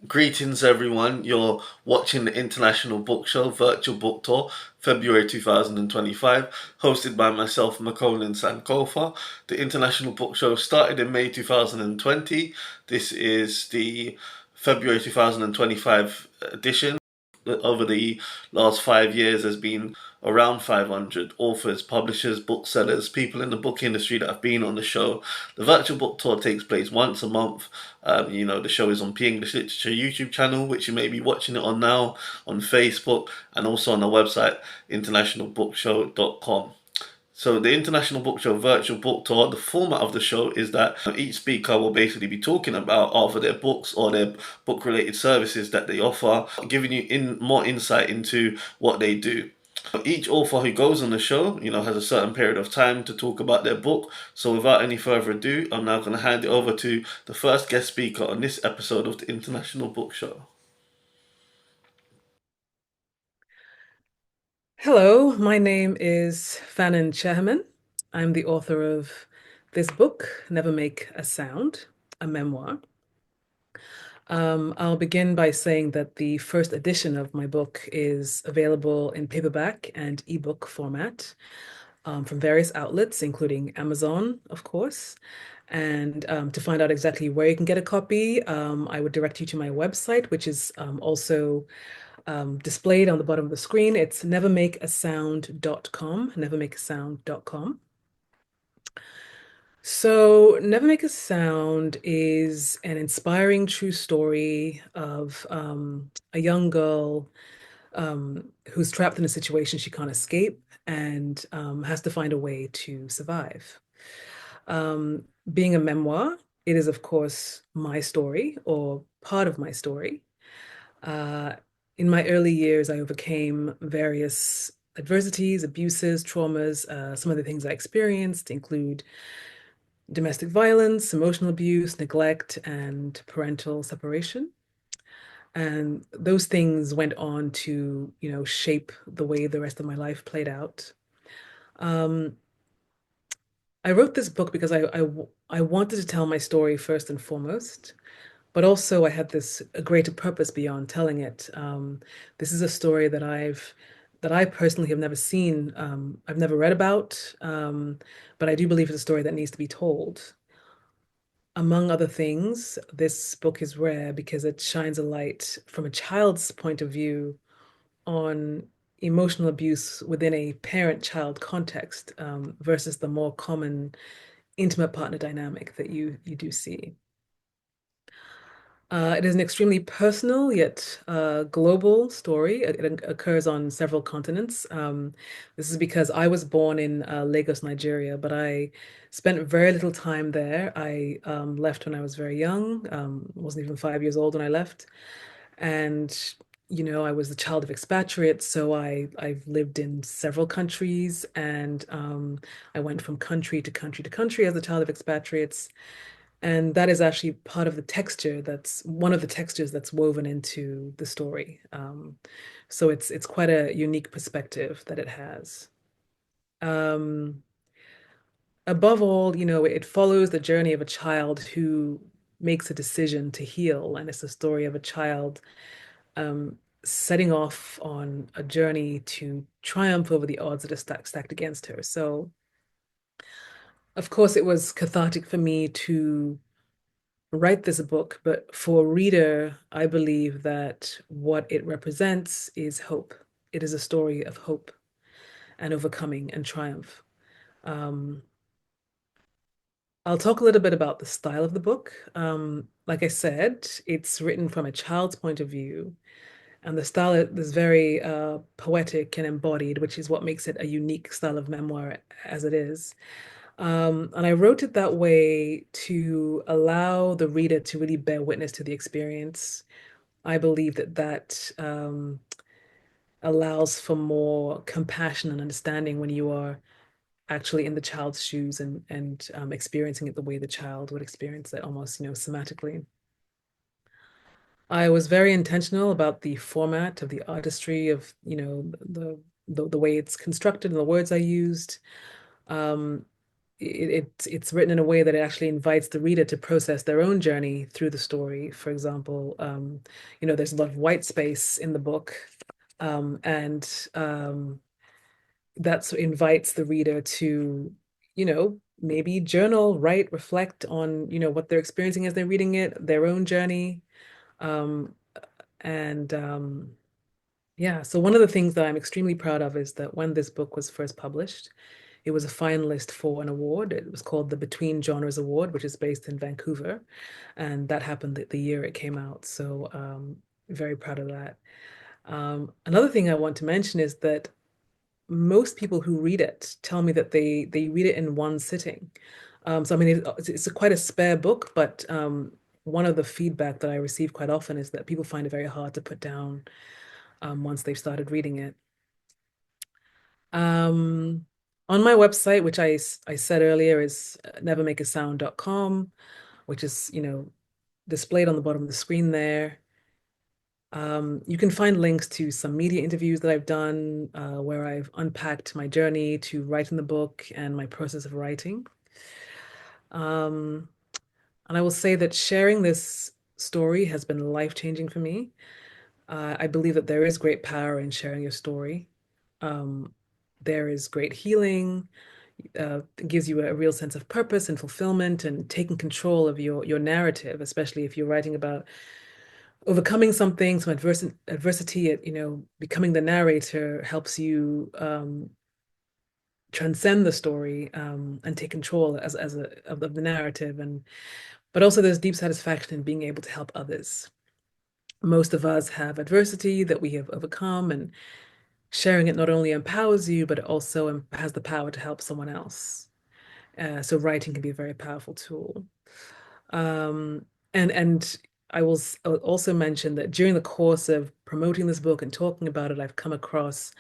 Greetings, everyone. You're watching the International Book Show Virtual Book Tour, February 2025, hosted by myself, Makonnen Sankofa. The International Book Show started in May 2020. This is the February 2025 edition. Over the last 5 years, there's been around 500 authors, publishers, booksellers, people in the book industry that have been on the show. The virtual book tour takes place once a month. The show is on P English Literature YouTube channel, which you may be watching it on now, on Facebook, and also on the website internationalbookshow.com. So the International Book Show virtual book tour, the format of the show is that each speaker will basically be talking about either their books or their book-related services that they offer, giving you more insight into what they do. Each author who goes on the show, has a certain period of time to talk about their book. So without any further ado, I'm now going to hand it over to the first guest speaker on this episode of the International Book Show. Hello, my name is Fanen Chiahemen. I'm the author of this book, Never Make a Sound, a memoir. I'll begin by saying that the first edition of my book is available in paperback and ebook format from various outlets, including Amazon, of course. And to find out exactly where you can get a copy, I would direct you to my website, which is also displayed on the bottom of the screen. It's nevermakeasound.com, nevermakeasound.com. So, Never Make a Sound is an inspiring true story of a young girl who's trapped in a situation she can't escape and has to find a way to survive. Being a memoir, it is, of course, my story or part of my story. Uh, in my early years, I overcame various adversities, abuses, traumas. Some of the things I experienced include domestic violence, emotional abuse, neglect, and parental separation. And those things went on to, shape the way the rest of my life played out. Um, I wrote this book because I wanted to tell my story first and foremost, but also I had this a greater purpose beyond telling it. This is a story that I personally have never seen. I've never read about, but I do believe it's a story that needs to be told. Among other things, this book is rare because it shines a light from a child's point of view on emotional abuse within a parent-child context, versus the more common intimate partner dynamic that you do see. It is an extremely personal yet global story. It occurs on several continents. This is because I was born in Lagos, Nigeria, but I spent very little time there. I left when I was very young, wasn't even 5 years old when I left. And, I was the child of expatriates, so I've lived in several countries, and I went from country to country to country as a child of expatriates. And that is actually part of the texture that's one of the textures that's woven into the story. So it's quite a unique perspective that it has. Um, Above all, it follows the journey of a child who makes a decision to heal, and it's the story of a child setting off on a journey to triumph over the odds that are stacked against her. So, of course, it was cathartic for me to write this book, but for a reader, I believe that what it represents is hope. It is a story of hope and overcoming and triumph. Um, I'll talk a little bit about the style of the book. Like I said, it's written from a child's point of view, and the style is very poetic and embodied, which is what makes it a unique style of memoir as it is. And I wrote it that way to allow the reader to really bear witness to the experience. I believe that allows for more compassion and understanding when you are actually in the child's shoes and experiencing it the way the child would experience it, almost, somatically. I was very intentional about the format of the artistry of, the way it's constructed and the words I used. Um, it's written in a way that it actually invites the reader to process their own journey through the story. For example, there's a lot of white space in the book, and that invites the reader to, maybe journal, write, reflect on, what they're experiencing as they're reading it, their own journey. Um, and Yeah, so one of the things that I'm extremely proud of is that when this book was first published, it was a finalist for an award. It was called the Between Genres Award, which is based in Vancouver. And that happened the year it came out. So very proud of that. Another thing I want to mention is that most people who read it tell me that they read it in one sitting. So I mean, it's quite a spare book, but one of the feedback that I receive quite often is that people find it very hard to put down once they've started reading it. Um, on my website, which I said earlier is nevermakeasound.com, which is, displayed on the bottom of the screen there. You can find links to some media interviews that I've done, where I've unpacked my journey to writing the book and my process of writing. Um, and I will say that sharing this story has been life-changing for me. I believe that there is great power in sharing your story. Um, there is great healing. It gives you a real sense of purpose and fulfillment and taking control of your narrative, especially if you're writing about overcoming something, some adversity. Becoming the narrator helps you transcend the story and take control of the narrative. But also there's deep satisfaction in being able to help others. Most of us have adversity that we have overcome, and sharing it not only empowers you, but it also has the power to help someone else. So writing can be a very powerful tool. Um, and I'll also mention that during the course of promoting this book and talking about it, I've come across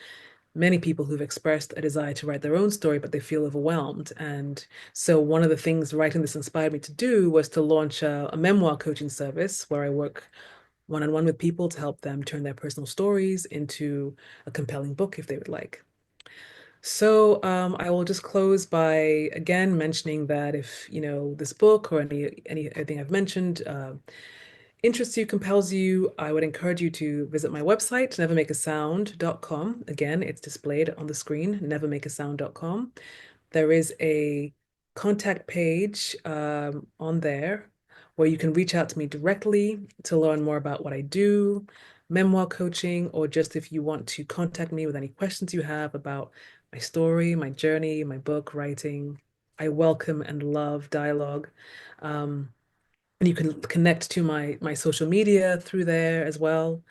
many people who've expressed a desire to write their own story, but they feel overwhelmed. And so one of the things writing this inspired me to do was to launch a memoir coaching service where I work one-on-one with people to help them turn their personal stories into a compelling book if they would like. So I will just close by again mentioning that if this book or anything I've mentioned interests you, compels you, I would encourage you to visit my website, nevermakeasound.com. Again, it's displayed on the screen, nevermakeasound.com. There is a contact page on there where you can reach out to me directly to learn more about what I do, memoir coaching, or just if you want to contact me with any questions you have about my story, my journey, my book, writing. I welcome and love dialogue. Um, and you can connect to my social media through there as well.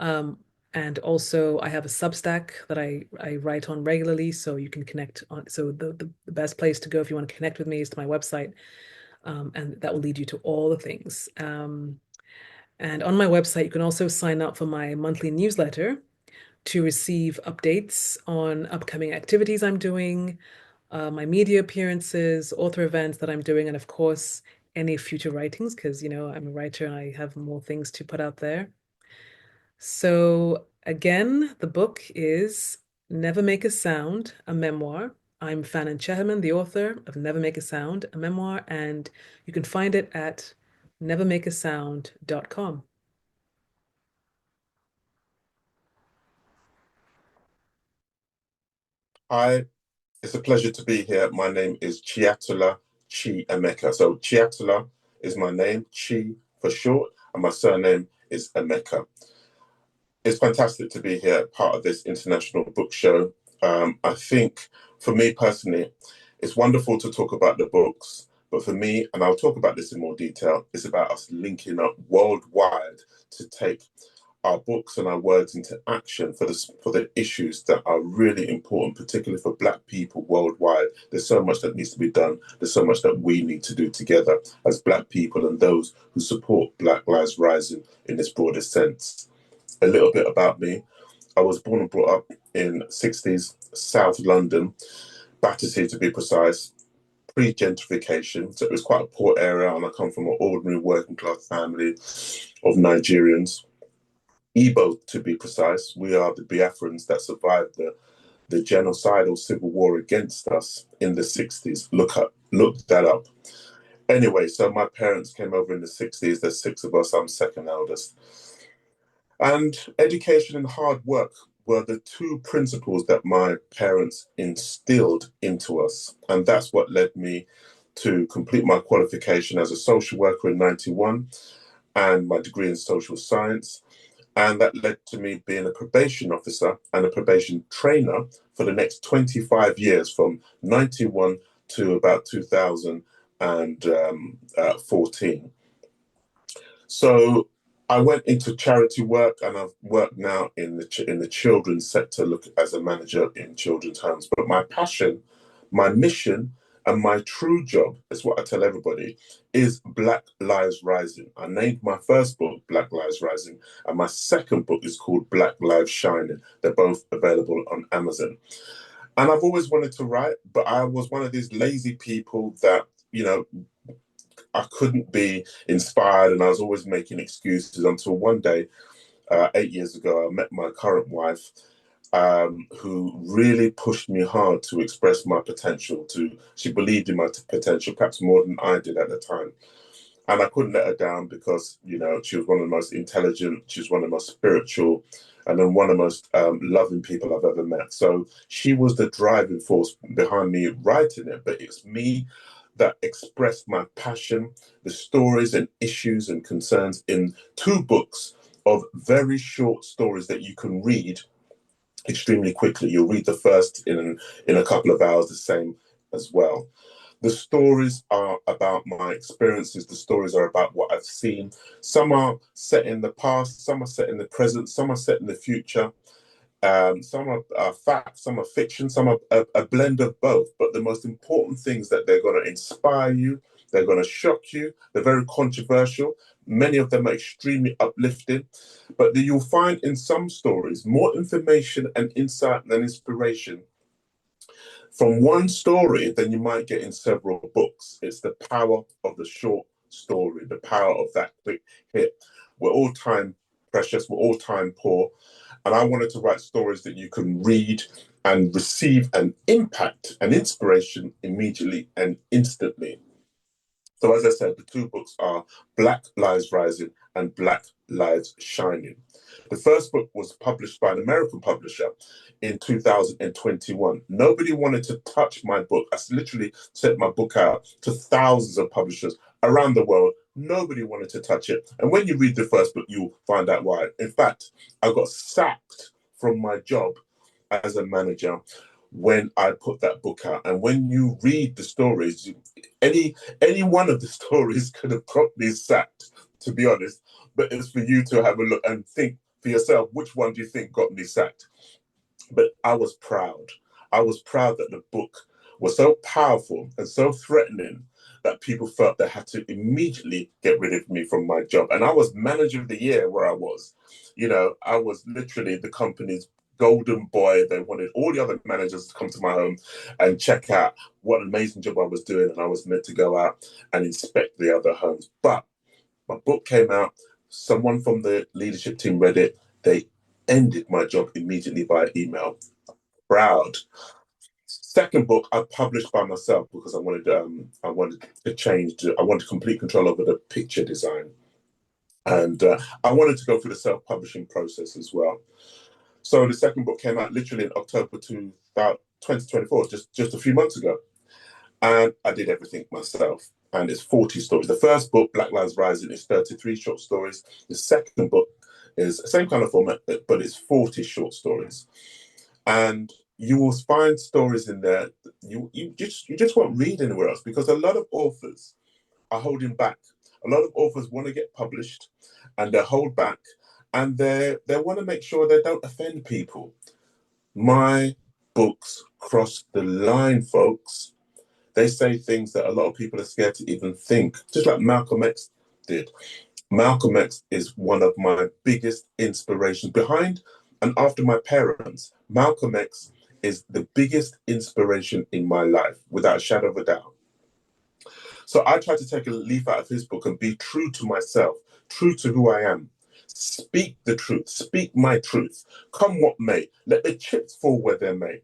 Um, and also I have a Substack that I write on regularly, so you can connect on. So the best place to go if you want to connect with me is to my website, and that will lead you to all the things. And on my website, you can also sign up for my monthly newsletter to receive updates on upcoming activities I'm doing, my media appearances, author events that I'm doing, and of course, any future writings, because, I'm a writer and I have more things to put out there. So, again, the book is Never Make a Sound, a memoir. I'm Fanen Chiahemen, the author of Never Make a Sound, a memoir, and you can find it at nevermakeasound.com. Hi, it's a pleasure to be here. My name is Chiatulah Ameke. So Chiatulah is my name, Chi for short, and my surname is Ameke. It's fantastic to be here, part of this international book show. I think for me personally, it's wonderful to talk about the books, but for me, and I'll talk about this in more detail, it's about us linking up worldwide to take our books and our words into action for the issues that are really important, particularly for Black people worldwide. There's so much that needs to be done. There's so much that we need to do together as Black people and those who support Black Lives Rising in this broader sense. A little bit about me. I was born and brought up in 60s, South London, Battersea to be precise, pre-gentrification. So it was quite a poor area, and I come from an ordinary working class family of Nigerians. Igbo, to be precise. We are the Biafrans that survived the the genocidal civil war against us in the 60s. Look that up. Anyway, so my parents came over in the 60s. There's 6 of us. I'm second eldest. And education and hard work were the 2 principles that my parents instilled into us. And that's what led me to complete my qualification as a social worker in 91 and my degree in social science. And that led to me being a probation officer and a probation trainer for the next 25 years, from 91 to about 2014. So I went into charity work, and I've worked now in the children's sector, look as a manager in children's homes. But my passion, my mission, and my true job, is what I tell everybody, is Black Lives Rising. I named my first book Black Lives Rising, and my second book is called Black Lives Shining. They're both available on Amazon. And I've always wanted to write, but I was one of these lazy people that, I couldn't be inspired, and I was always making excuses, until one day, 8 years ago, I met my current wife, who really pushed me hard to express my potential. She believed in my potential, perhaps more than I did at the time. And I couldn't let her down, because, she was one of the most intelligent, she was one of the most spiritual, and then one of the most loving people I've ever met. So she was the driving force behind me writing it, but it's me that expressed my passion, the stories and issues and concerns, in 2 books of very short stories that you can read extremely quickly. You'll read the first in a couple of hours, the same as well. The stories are about my experiences. The stories are about what I've seen. Some are set in the past, some are set in the present, some are set in the future. Some are fact, some are fiction, some are a blend of both. But the most important thing is that they're going to inspire you, they're going to shock you, they're very controversial. Many of them are extremely uplifting. But you'll find in some stories more information and insight and inspiration from one story than you might get in several books. It's the power of the short story, the power of that quick hit. We're all time precious, we're all time poor. And I wanted to write stories that you can read and receive an impact and inspiration immediately and instantly. So as I said, the 2 books are Black Lives Rising and Black Lives Shining. The first book was published by an American publisher in 2021. Nobody wanted to touch my book. I literally sent my book out to thousands of publishers around the world. Nobody wanted to touch it. And when you read the first book, you'll find out why. In fact, I got sacked from my job as a manager when I put that book out. And when you read the stories, any one of the stories could have got me sacked, to be honest. But it's for you to have a look and think for yourself, which one do you think got me sacked? But I was proud. I was proud that the book was so powerful and so threatening that people felt they had to immediately get rid of me from my job. And I was manager of the year where I was. I was literally the company's golden boy. They wanted all the other managers to come to my home and check out what an amazing job I was doing. And I was meant to go out and inspect the other homes. But my book came out. Someone from the leadership team read it. They ended my job immediately via email. Proud. Second book I published by myself because I wanted to change. I wanted complete control over the picture design, and I wanted to go through the self-publishing process as well. So the second book came out literally in October 2024, just a few months ago, and I did everything myself. And it's 40 stories. The first book, Black Lives Rising, is 33 short stories. The second book is the same kind of format, but it's 40 short stories. And you will find stories in there you just won't read anywhere else, because a lot of authors are holding back. A lot of authors want to get published and they hold back, and they want to make sure they don't offend people. My books cross the line, folks. They say things that a lot of people are scared to even think, just like Malcolm X did. Malcolm X is one of my biggest inspirations. Behind and after my parents, Malcolm X is the biggest inspiration in my life, without a shadow of a doubt. So I try to take a leaf out of his book and be true to myself, true to who I am. Speak the truth, speak my truth. Come what may, let the chips fall where they may.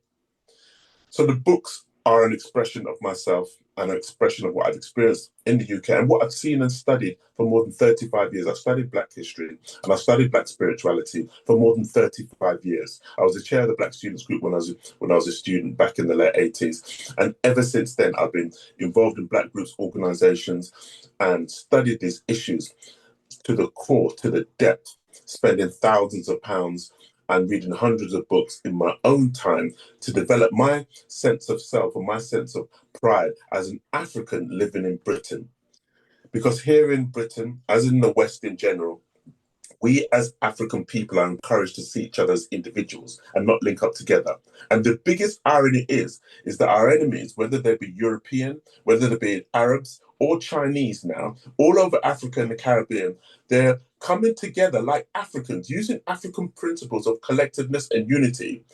So the books are an expression of myself and an expression of what I've experienced in the UK and what I've seen and studied for more than 35 years. I've studied Black history and I've studied Black spirituality for more than 35 years. I was the chair of the Black Students Group when I was a student back in the late 80s. And ever since then, I've been involved in Black groups, organizations, and studied these issues to the core, to the depth, spending thousands of pounds and reading hundreds of books in my own time to develop my sense of self and my sense of pride as an African living in Britain. Because here in Britain, as in the West in general, we as African people are encouraged to see each other as individuals and not link up together. And the biggest irony is that our enemies, whether they be European, whether they be Arabs or Chinese now, all over Africa and the Caribbean, they're coming together like Africans, using African principles of collectiveness and unity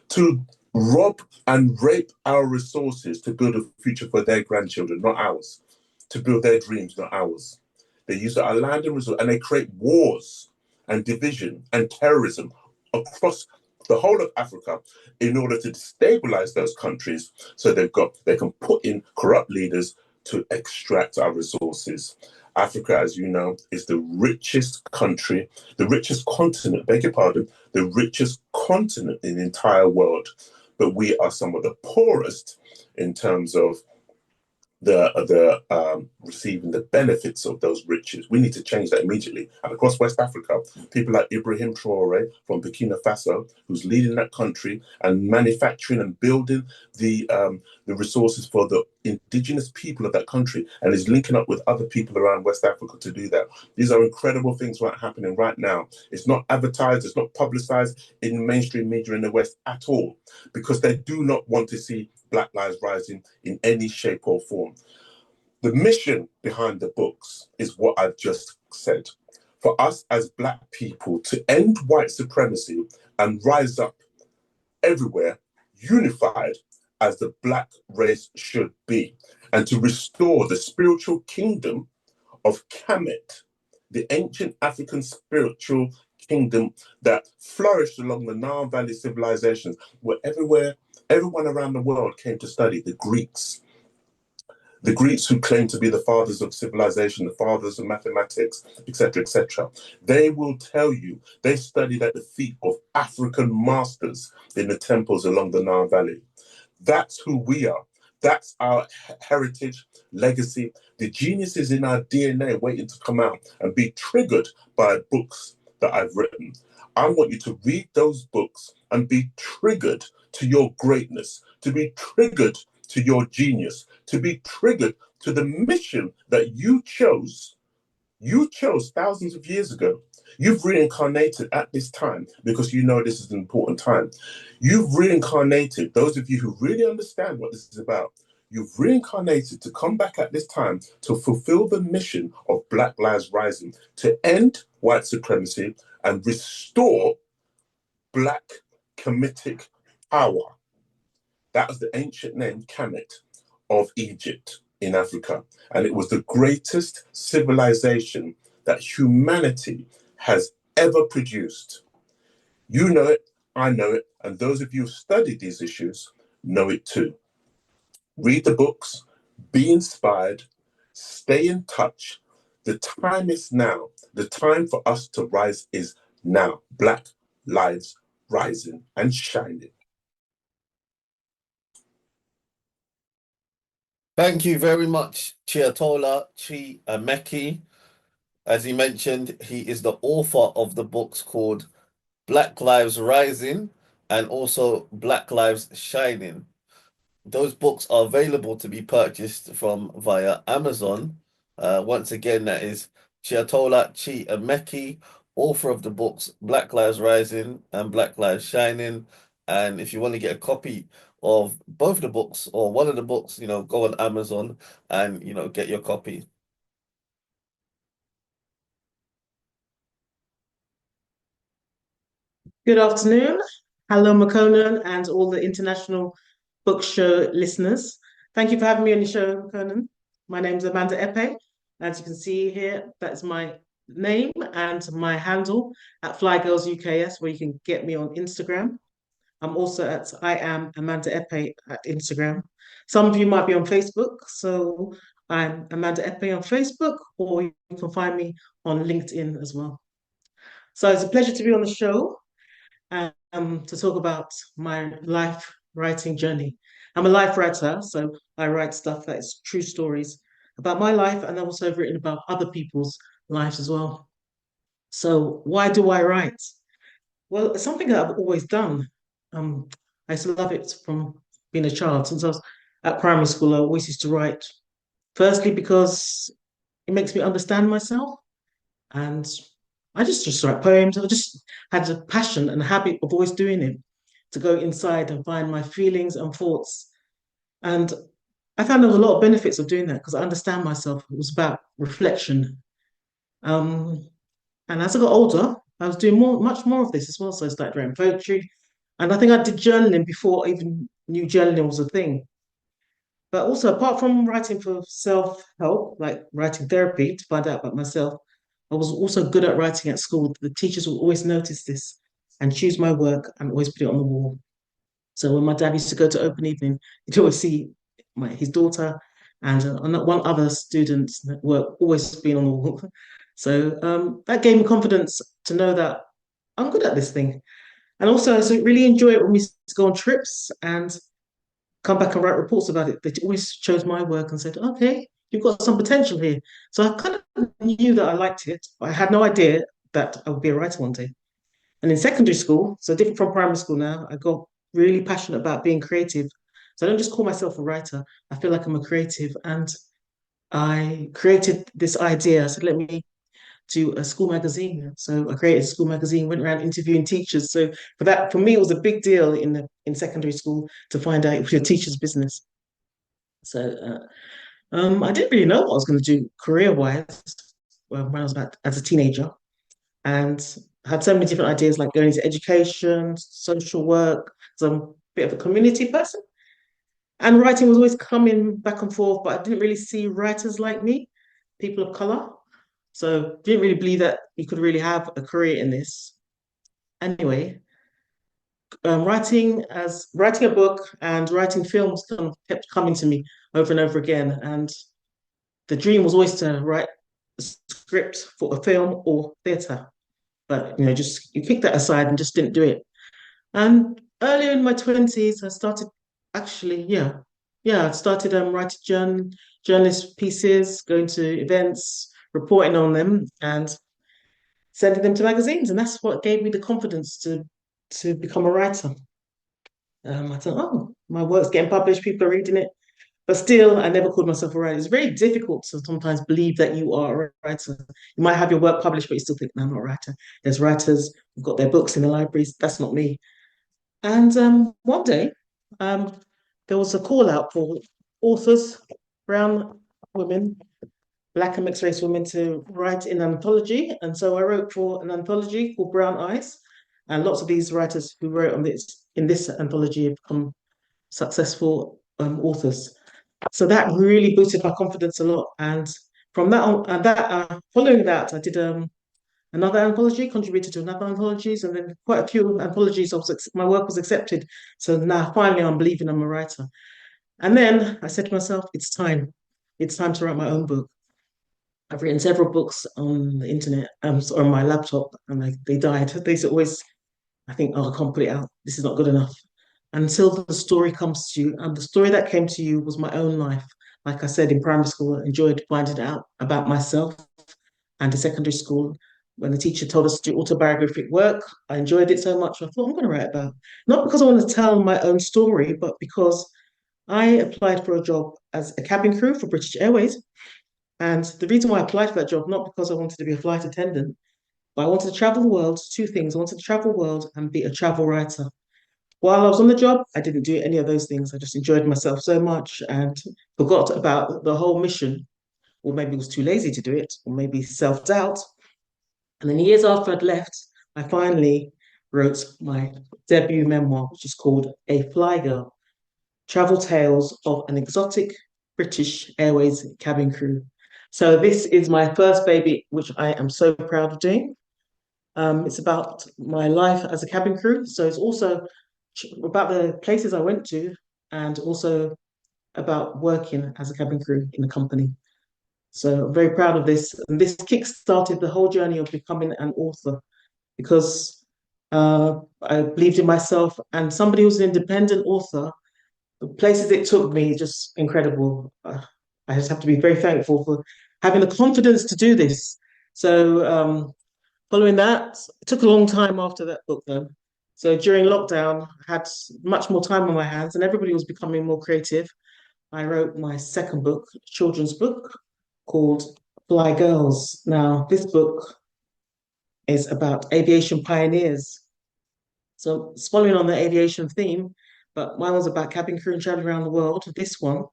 to rob and rape our resources to build a future for their grandchildren, not ours, to build their dreams, not ours. They use our land and resources, and they create wars and division and terrorism across the whole of Africa in order to destabilize those countries so they can put in corrupt leaders to extract our resources. Africa, as you know, is the richest country, the richest continent, beg your pardon, the richest continent in the entire world. But we are some of the poorest in terms of receiving the benefits of those riches. We need to change that immediately. And across West Africa, people like Ibrahim Traore from Burkina Faso, who's leading that country and manufacturing and building the resources for the indigenous people of that country, and is linking up with other people around West Africa to do that. These are incredible things happening right now. It's not advertised, it's not publicized in mainstream media in the West at all, because they do not want to see Black Lives Rising in any shape or form. The mission behind the books is what I've just said. For us as Black people to end white supremacy and rise up everywhere, unified as the Black race should be, and to restore the spiritual kingdom of Kemet, the ancient African spiritual kingdom that flourished along the Nile Valley civilizations, where everyone around the world came to study. The Greeks who claim to be the fathers of civilization, the fathers of mathematics, etc., etc. They will tell you they studied at the feet of African masters in the temples along the Nile Valley. That's who we are. That's our heritage, legacy. The genius is in our DNA waiting to come out and be triggered by books that I've written. I want you to read those books and be triggered to your greatness, to be triggered to your genius, to be triggered to the mission that you chose. You chose thousands of years ago. You've reincarnated at this time because you know this is an important time. You've reincarnated, those of you who really understand what this is about, you've reincarnated to come back at this time to fulfill the mission of Black Lives Rising, to end white supremacy and restore Black Kemetic power. That was the ancient name, Kemet, of Egypt in Africa. And it was the greatest civilization that humanity has ever produced. You know it, I know it, and those of you who studied these issues know it too. Read the books, be inspired, stay in touch. The time is now. The time for us to rise is now. Black lives rising and shining. Thank you very much, Chiatola Ameke. As he mentioned, he is the author of the books called Black Lives Rising and also Black Lives Shining. Those books are available to be purchased from via Amazon. Once again, that is Chiatola Ameke, author of the books Black Lives Rising and Black Lives Shining. And if you want to get a copy of both the books or one of the books, go on Amazon and, get your copy. Good afternoon. Hello, Makonnen, and all the International Book Show listeners. Thank you for having me on the show, Makonnen. My name is Amanda Epe. As you can see here, that's my name and my handle at Fly Girls UKS, where you can get me on Instagram. I'm also at I am Amanda Epe at Instagram. Some of you might be on Facebook, so I'm Amanda Epe on Facebook, or you can find me on LinkedIn as well. So it's a pleasure to be on the show and to talk about my life writing journey. I'm a life writer, so I write stuff that is true stories about my life, and I've also written about other people's lives as well. So why do I write? Well, it's something that I've always done. Um, I used to love it from being a child. Since I was at primary school, I always used to write. Firstly, because it makes me understand myself, and I just write poems. I just had a passion and a habit of always doing it, to go inside and find my feelings and thoughts. And I found there was a lot of benefits of doing that because I understand myself. It was about reflection. Um, and as I got older, I was doing much more of this as well. So I started writing poetry. And I think I did journaling before I even knew journaling was a thing. But also, apart from writing for self-help, like writing therapy to find out about myself, I was also good at writing at school. The teachers would always notice this and choose my work and always put it on the wall. So when my dad used to go to open evening, he'd always see his daughter and one other student's work always being on the wall. So that gave me confidence to know that I'm good at this thing. And also, I really enjoy it when we go on trips and come back and write reports about it. They always chose my work and said, okay, you've got some potential here. So I kind of knew that I liked it, but I had no idea that I would be a writer one day. And in secondary school, so different from primary school now, I got really passionate about being creative. So I don't just call myself a writer. I feel like I'm a creative. And I created this idea. I said, let me do a school magazine. So I created a school magazine, went around interviewing teachers. So for me, it was a big deal in secondary school to find out it was your teacher's business. So I didn't really know what I was going to do career-wise when I was as a teenager, and I had so many different ideas, like going into education, social work. So I'm a bit of a community person, and writing was always coming back and forth. But I didn't really see writers like me, people of color. So didn't really believe that you could really have a career in this. Anyway, writing a book and writing films kept coming to me over and over again, and the dream was always to write a script for a film or theatre. But just you kick that aside and just didn't do it. And earlier in my 20s, I started actually, I started writing journalist pieces, going to events, reporting on them, and sending them to magazines. And that's what gave me the confidence to become a writer. I thought, oh, my work's getting published, people are reading it. But still, I never called myself a writer. It's very difficult to sometimes believe that you are a writer. You might have your work published, but you still think, no, I'm not a writer. There's writers who've got their books in the libraries. That's not me. And one day, there was a call out for authors, brown women, Black and mixed race women, to write in an anthology. And so I wrote for an anthology called Brown Eyes. And lots of these writers who wrote in this anthology have become successful authors. So that really boosted my confidence a lot. And from that on, following that, I did another anthology, contributed to another anthologies, and then quite a few anthologies. My work was accepted. So now finally, I'm believing I'm a writer. And then I said to myself, it's time. It's time to write my own book. I've written several books on the internet, or on my laptop, and they died. They always, I think, oh, I can't put it out. This is not good enough. Until the story comes to you. And the story that came to you was my own life. Like I said, in primary school, I enjoyed finding out about myself. And in secondary school, when the teacher told us to do autobiographic work, I enjoyed it so much. I thought, I'm going to write about it. Not because I want to tell my own story, but because I applied for a job as a cabin crew for British Airways. And the reason why I applied for that job, not because I wanted to be a flight attendant, but I wanted to travel the world, two things. I wanted to travel the world and be a travel writer. While I was on the job, I didn't do any of those things. I just enjoyed myself so much and forgot about the whole mission, or maybe was too lazy to do it, or maybe self-doubt. And then years after I'd left, I finally wrote my debut memoir, which is called A Fly Girl, Travel Tales of an Exotic British Airways Cabin Crew. So this is my first baby, which I am so proud of doing. It's about my life as a cabin crew. So it's also about the places I went to, and also about working as a cabin crew in the company. So I'm very proud of this. And this kick-started the whole journey of becoming an author because I believed in myself, and somebody who's an independent author, the places it took me, just incredible. I just have to be very thankful for having the confidence to do this. So following that, it took a long time after that book though. So during lockdown, I had much more time on my hands and everybody was becoming more creative. I wrote my second book, children's book, called Fly Girls. Now, this book is about aviation pioneers. So it's following on the aviation theme, but mine was about cabin crew and traveling around the world. This one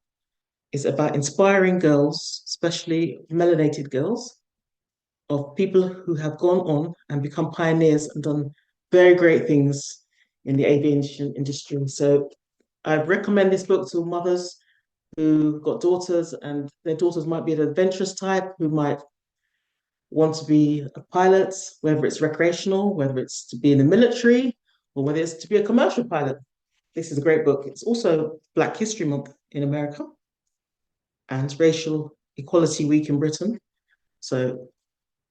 is about inspiring girls, especially melanated girls, of people who have gone on and become pioneers and done very great things in the aviation industry. So I recommend this book to mothers who got daughters and their daughters might be an adventurous type, who might want to be a pilot, whether it's recreational, whether it's to be in the military, or whether it's to be a commercial pilot. This is a great book. It's also Black History Month in America and Racial Equality Week in Britain. So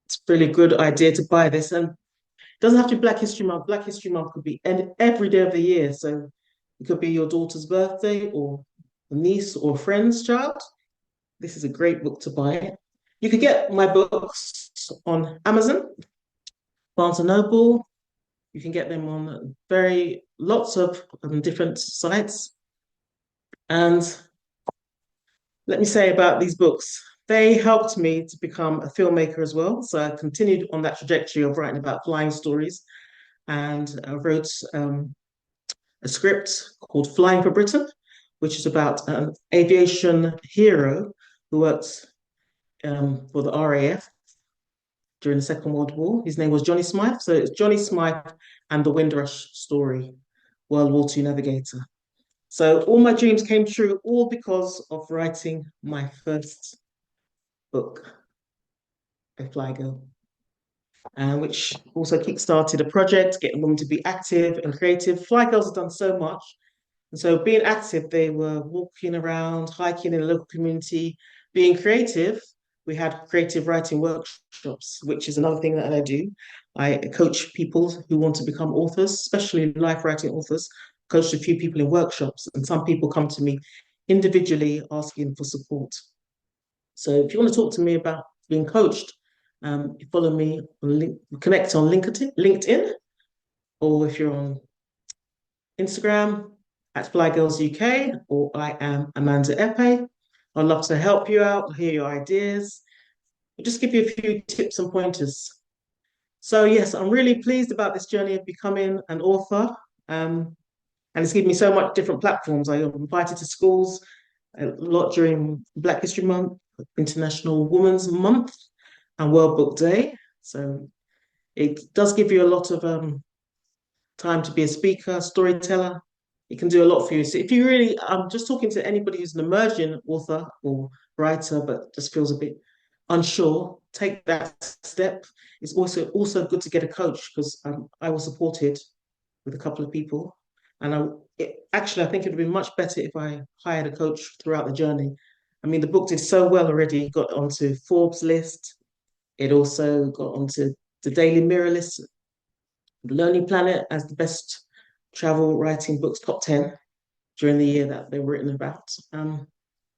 it's a really good idea to buy this. And it doesn't have to be Black History Month. Black History Month could be every day of the year. So it could be your daughter's birthday or a niece or a friend's child. This is a great book to buy. You could get my books on Amazon, Barnes& and Noble. You can get them on lots of different sites. And let me say about these books, they helped me to become a filmmaker as well. So I continued on that trajectory of writing about flying stories, and I wrote a script called Flying for Britain, which is about an aviation hero who worked for the RAF during the Second World War. His name was Johnny Smythe. So it's Johnny Smythe and the Windrush story, World War II navigator. So all my dreams came true, all because of writing my first book, A Fly Girl, which also kickstarted a project, getting women to be active and creative. Fly Girls have done so much. And so being active, they were walking around, hiking in the local community, being creative. We had creative writing workshops, which is another thing that I do. I coach people who want to become authors, especially life writing authors. Coached a few people in workshops, and some people come to me individually asking for support. So if you want to talk to me about being coached, follow me, connect on LinkedIn, or if you're on Instagram at Fly Girls UK, or I am Amanda Epe. I'd love to help you out, hear your ideas, just give you a few tips and pointers. So yes, I'm really pleased about this journey of becoming an author. And it's given me so much different platforms. I am invited to schools a lot during Black History Month, International Women's Month, and World Book Day. So it does give you a lot of time to be a speaker, storyteller. It can do a lot for you. So if you really, I'm just talking to anybody who's an emerging author or writer, but just feels a bit unsure, take that step. It's also good to get a coach because I was supported with a couple of people. And I think it would be much better if I hired a coach throughout the journey. I mean, the book did so well already. It got onto Forbes list. It also got onto the Daily Mirror list, Learning Planet as the best travel writing books top 10 during the year that they were written about.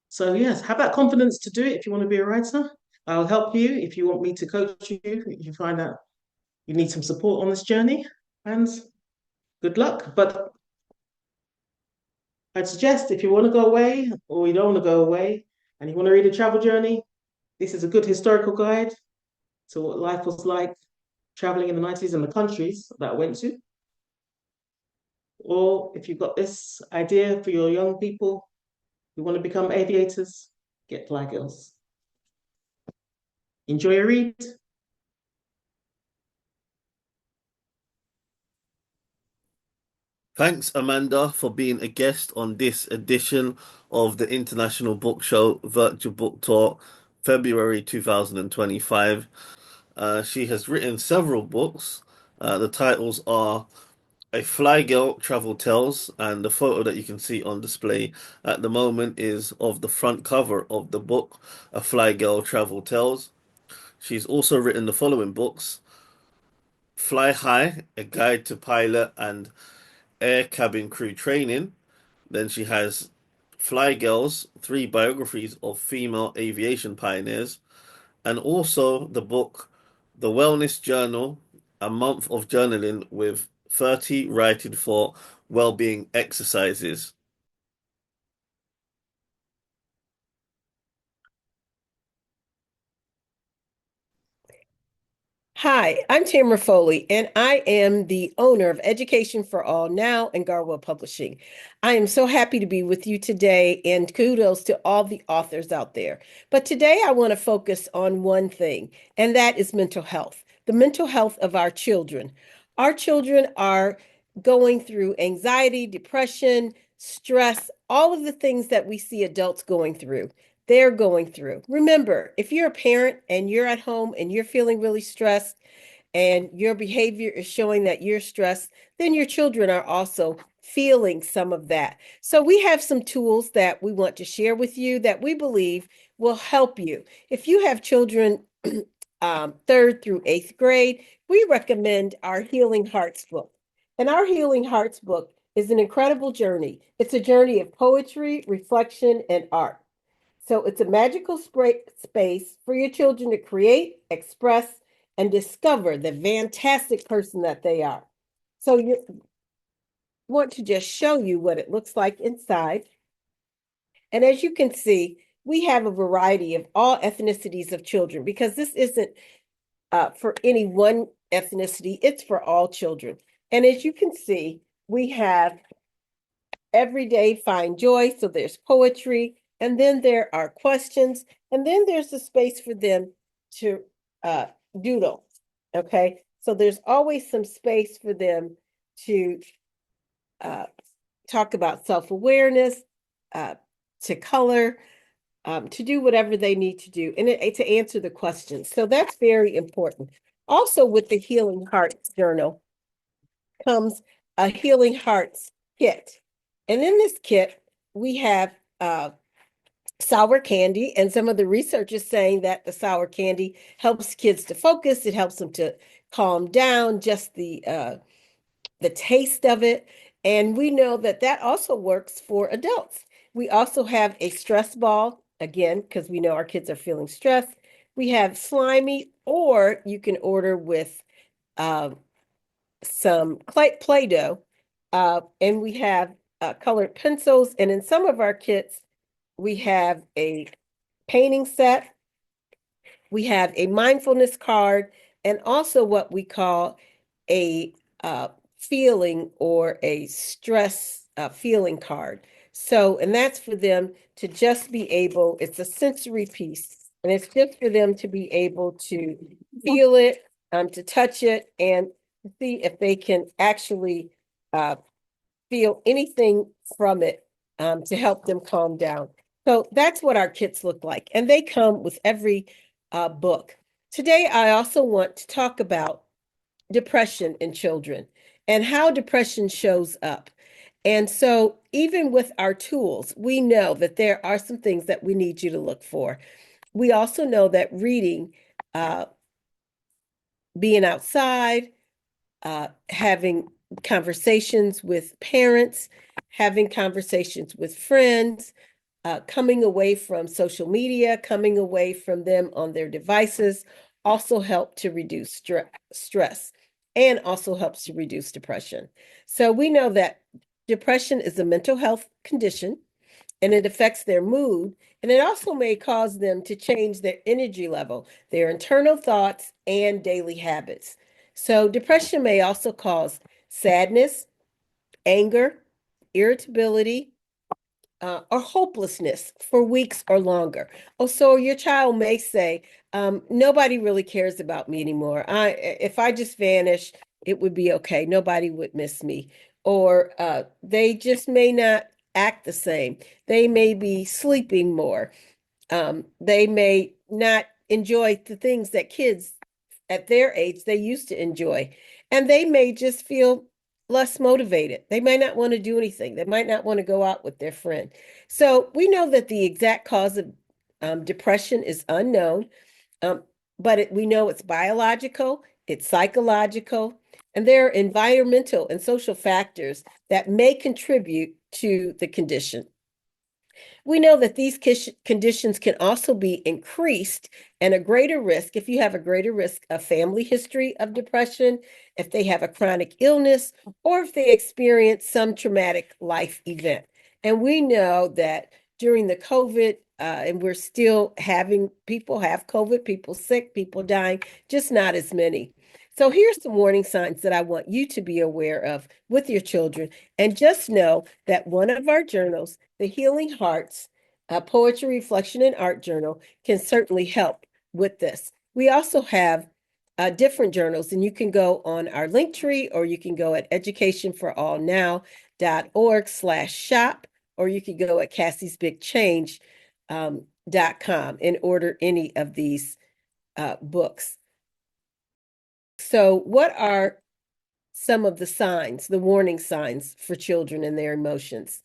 So yes, have that confidence to do it if you want to be a writer. I'll help you if you want me to coach you, if you find that you need some support on this journey. And good luck. But I'd suggest if you want to go away or you don't want to go away and you want to read a travel journey, this is a good historical guide to what life was like traveling in the 90s in the countries that I went to. Or if you've got this idea for your young people who want to become aviators, get Fly Girls. Enjoy your read. Thanks, Amanda, for being a guest on this edition of the International Book Show Virtual Book Tour, February 2025. She has written several books. The titles are A Fly Girl Travel Tales, and the photo that you can see on display at the moment is of the front cover of the book, A Fly Girl Travel Tales. She's also written the following books: Fly High, A Guide to Pilot and Air Cabin Crew Training. Then she has Fly Girls, three biographies of female aviation pioneers, and also the book, The Wellness Journal, a month of journaling with 30 writing for well-being exercises. Hi, I'm Tamera Foley, and I am the owner of Education for All Now and Garwell Publishing. I am so happy to be with you today, and kudos to all the authors out there. But today I want to focus on one thing, and that is mental health, the mental health of our children. Our children are going through anxiety, depression, stress, all of the things that we see adults going through. They're going through. Remember, if you're a parent and you're at home and you're feeling really stressed and your behavior is showing that you're stressed, then your children are also feeling some of that. So we have some tools that we want to share with you that we believe will help you. If you have children third through eighth grade, we recommend our Healing Hearts book. And our Healing Hearts book is an incredible journey. It's a journey of poetry, reflection, and art. So it's a magical space for your children to create, express, and discover the fantastic person that they are. So you want to just show you what it looks like inside. And as you can see, we have a variety of all ethnicities of children because this isn't for any one ethnicity, it's for all children. And as you can see, we have everyday find joy. So there's poetry, and then there are questions, and then there's a space for them to doodle. Okay, so there's always some space for them to talk about self-awareness, to color, to do whatever they need to do, and to answer the questions. So that's very important. Also, with the Healing Hearts Journal comes a Healing Hearts kit. And in this kit, we have sour candy, and some of the research is saying that the sour candy helps kids to focus. It helps them to calm down, just the taste of it. And we know that that also works for adults. We also have a stress ball, again, because we know our kids are feeling stressed. We have slimy, or you can order with some Play-Doh, and we have colored pencils. And in some of our kits, we have a painting set, we have a mindfulness card, and also what we call a feeling or a stress feeling card. So, and that's for them to just be able, it's a sensory piece, and it's just for them to be able to feel it, to touch it, and see if they can actually feel anything from it to help them calm down. So that's what our kits look like, and they come with every book. Today, I also want to talk about depression in children and how depression shows up. And so, even with our tools, we know that there are some things that we need you to look for. We also know that reading, being outside, having conversations with parents, having conversations with friends, coming away from social media, coming away from them on their devices, also help to reduce stress and also helps to reduce depression. So we know that depression is a mental health condition, and it affects their mood, and it also may cause them to change their energy level, their internal thoughts, and daily habits. So depression may also cause sadness, anger, irritability, or hopelessness for weeks or longer. Oh, so your child may say, nobody really cares about me anymore. If I just vanish, it would be okay. Nobody would miss me. Or they just may not act the same. They may be sleeping more. They may not enjoy the things that kids at their age they used to enjoy. And they may just feel less motivated. They might not want to do anything. They might not want to go out with their friend. So we know that the exact cause of depression is unknown, um, but we know it's biological, it's psychological, and there are environmental and social factors that may contribute to the condition. We know that these conditions can also be increased and a greater risk if you have a greater risk of family history of depression, if they have a chronic illness, or if they experience some traumatic life event. And we know that during the COVID, and we're still having people have COVID, people sick, people dying, just not as many. So here's some warning signs that I want you to be aware of with your children. And just know that one of our journals, the Healing Hearts, Poetry, Reflection, and Art Journal, can certainly help with this. We also have different journals, and you can go on our link tree, or you can go at educationforallnow.org/shop, or you can go at cassiesbigchange.com and order any of these books. So what are some of the signs, the warning signs for children and their emotions?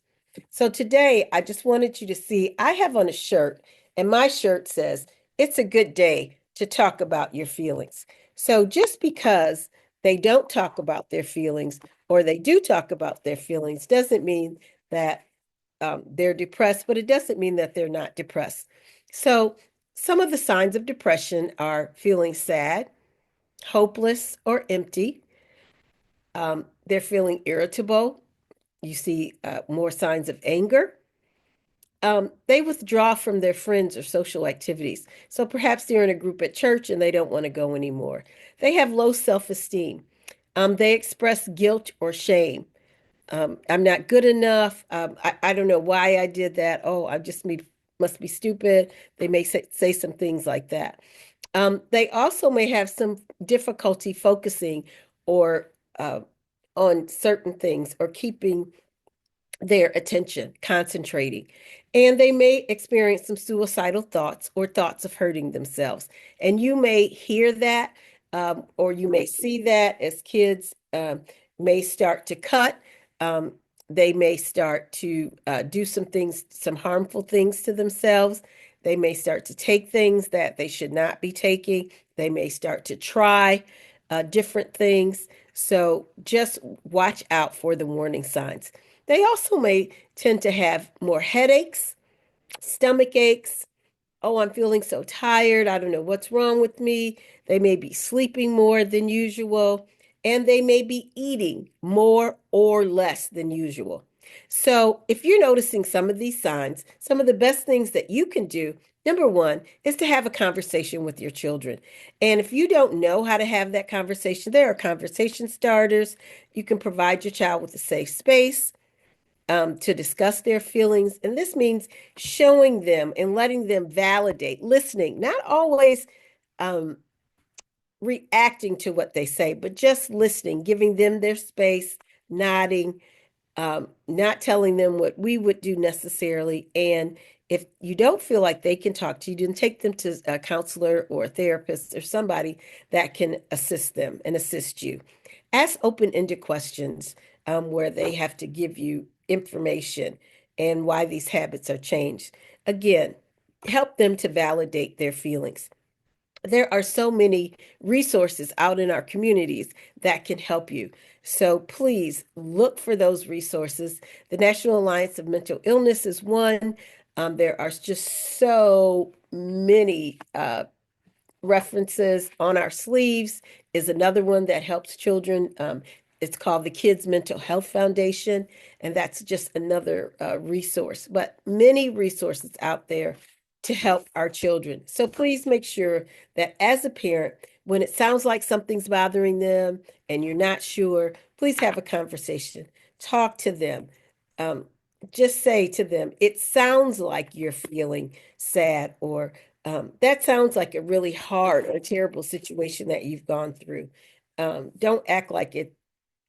So today, I just wanted you to see, I have on a shirt, and my shirt says, "It's a good day to talk about your feelings." So just because they don't talk about their feelings, or they do talk about their feelings, doesn't mean that they're depressed, but it doesn't mean that they're not depressed. So some of the signs of depression are feeling sad, hopeless, or empty. They're feeling irritable. You see more signs of anger. They withdraw from their friends or social activities. So perhaps they're in a group at church and they don't want to go anymore. They have low self-esteem. They express guilt or shame. I'm not good enough. I don't know why I did that. Oh, must be stupid. They may say some things like that. They also may have some difficulty focusing or on certain things or keeping their attention, concentrating. And they may experience some suicidal thoughts or thoughts of hurting themselves. And you may hear that, or you may see that as kids may start to cut. Um, they may start to do some things, some harmful things to themselves. They may start to take things that they should not be taking. They may start to try different things. So just watch out for the warning signs. They also may tend to have more headaches, stomach aches. Oh, I'm feeling so tired. I don't know what's wrong with me. They may be sleeping more than usual, and they may be eating more or less than usual. So, if you're noticing some of these signs, some of the best things that you can do, number one, is to have a conversation with your children. And if you don't know how to have that conversation, there are conversation starters. You can provide your child with a safe space to discuss their feelings. And this means showing them and letting them validate, listening, not always um, reacting to what they say, but just listening, giving them their space, nodding, not telling them what we would do necessarily. And if you don't feel like they can talk to you, then take them to a counselor or a therapist or somebody that can assist them and assist you. Ask open-ended questions where they have to give you information and why these habits are changed. Again, help them to validate their feelings. There are so many resources out in our communities that can help you. So please look for those resources. The National Alliance of Mental Illness is one. There are just so many references on our sleeves is another one that helps children. It's called the Kids Mental Health Foundation, and that's just another resource, but many resources out there to help our children. So please make sure that as a parent, when it sounds like something's bothering them and you're not sure, please have a conversation. Talk to them. Just say to them, it sounds like you're feeling sad, or that sounds like a really hard or terrible situation that you've gone through. Don't act like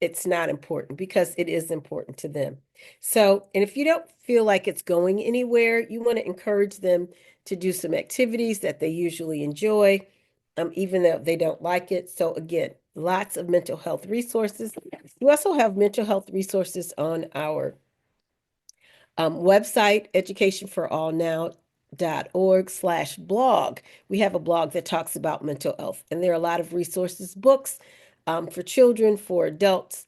it's not important, because it is important to them. So, and if you don't feel like it's going anywhere, you want to encourage them to do some activities that they usually enjoy, even though they don't like it. So again, lots of mental health resources. We also have mental health resources on our website, educationforallnow.org/blog. We have a blog that talks about mental health, and there are a lot of resources, books for children, for adults,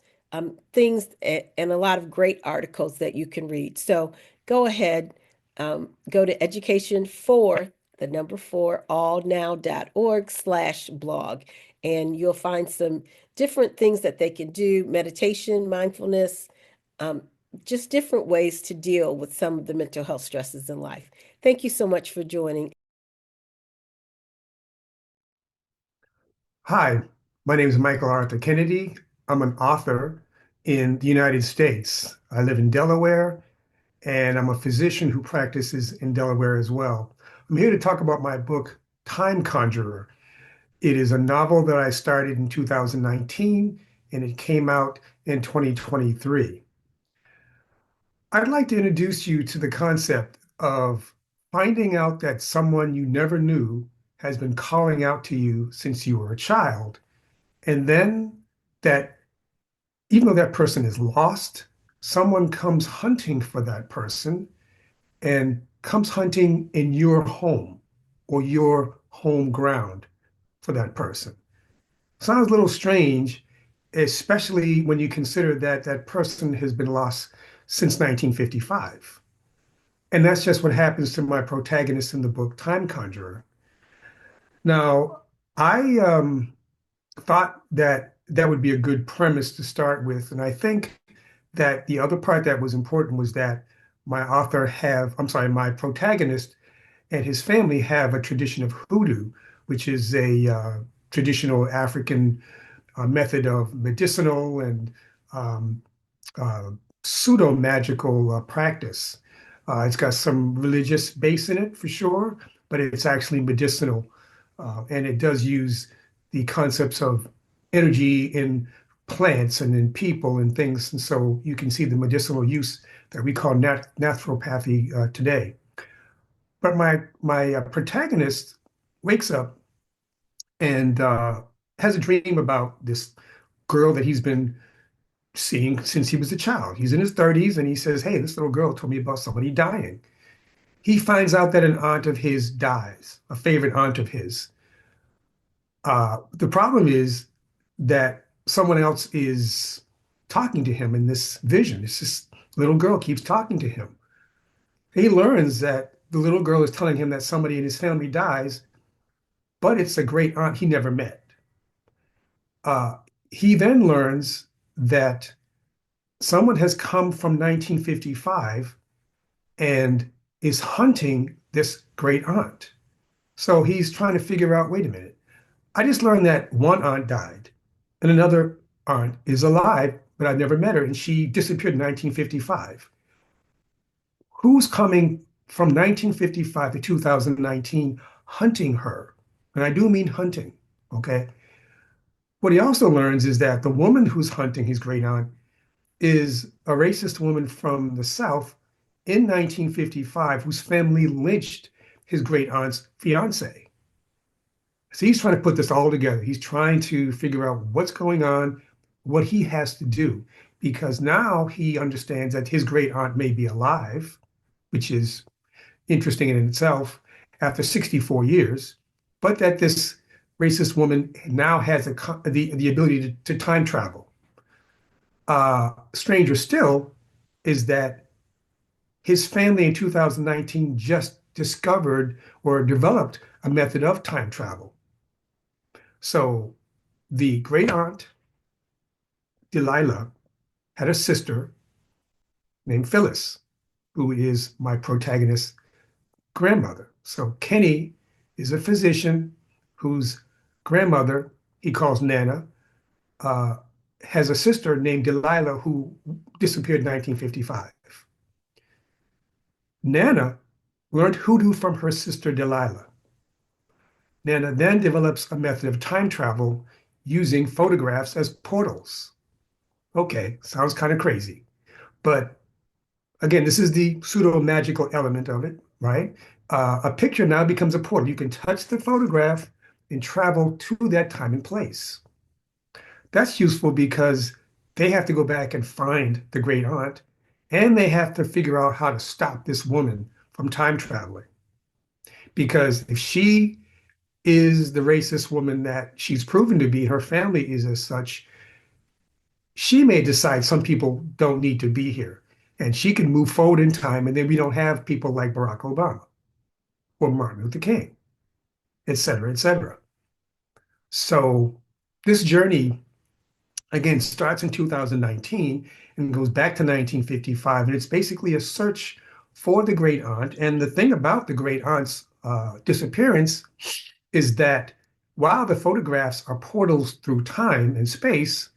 things, and a lot of great articles that you can read. So go ahead, go to education4allnow.org/blog, and you'll find some different things that they can do, meditation, mindfulness, just different ways to deal with some of the mental health stresses in life. Thank you so much for joining. Hi, my name is Michael Arthur Kennedy. I'm an author in the United States. I live in Delaware, and I'm a physician who practices in Delaware as well. I'm here to talk about my book, Time Conjurer. It is a novel that I started in 2019, and it came out in 2023. I'd like to introduce you to the concept of finding out that someone you never knew has been calling out to you since you were a child. And then that even though that person is lost, someone comes hunting for that person and comes hunting in your home or your home ground for that person. Sounds a little strange, especially when you consider that that person has been lost since 1955. And that's just what happens to my protagonist in the book, Time Conjurer. Now, I thought that that would be a good premise to start with. And I think that the other part that was important was that my protagonist and his family have a tradition of hoodoo, which is a traditional African method of medicinal and um, uh, pseudo magical practice. It's got some religious base in it for sure, but it's actually medicinal. And it does use the concepts of energy in plants and in people and things. And so you can see the medicinal use that we call naturopathy today. But my protagonist wakes up and has a dream about this girl that he's been seeing since he was a child. He's in his 30s and he says, "Hey, this little girl told me about somebody dying." He finds out that an aunt of his dies, a favorite aunt of his. The problem is that someone else is talking to him in this vision. It's this little girl keeps talking to him. He learns that the little girl is telling him that somebody in his family dies, but it's a great aunt he never met. Uh, he then learns that someone has come from 1955 and is hunting this great aunt. So he's trying to figure out, wait a minute, I just learned that one aunt died and another aunt is alive, but I've never met her, and she disappeared in 1955. Who's coming from 1955 to 2019 hunting her? And I do mean hunting, okay? What he also learns is that the woman who's hunting his great aunt is a racist woman from the South in 1955 whose family lynched his great aunt's fiance. So he's trying to put this all together. He's trying to figure out what's going on, what he has to do, because now he understands that his great aunt may be alive, which is interesting in itself after 64 years, but that this racist woman now has the ability to time travel. Stranger still is that his family in 2019 just discovered or developed a method of time travel. So the great aunt, Delilah, had a sister named Phyllis, who is my protagonist's grandmother. So Kenny is a physician whose grandmother, he calls Nana, has a sister named Delilah who disappeared in 1955. Nana learned hoodoo from her sister Delilah. Nana then develops a method of time travel using photographs as portals. Okay, sounds kind of crazy. But again, this is the pseudo magical element of it, right? A picture now becomes a portal. You can touch the photograph and travel to that time and place. That's useful because they have to go back and find the great aunt, and they have to figure out how to stop this woman from time traveling. Because if she is the racist woman that she's proven to be, her family is as such, she may decide some people don't need to be here. And she can move forward in time, and then we don't have people like Barack Obama or Martin Luther King, et cetera, et cetera. So this journey, again, starts in 2019 and goes back to 1955. And it's basically a search for the great aunt. And the thing about the great aunt's disappearance is that while the photographs are portals through time and space,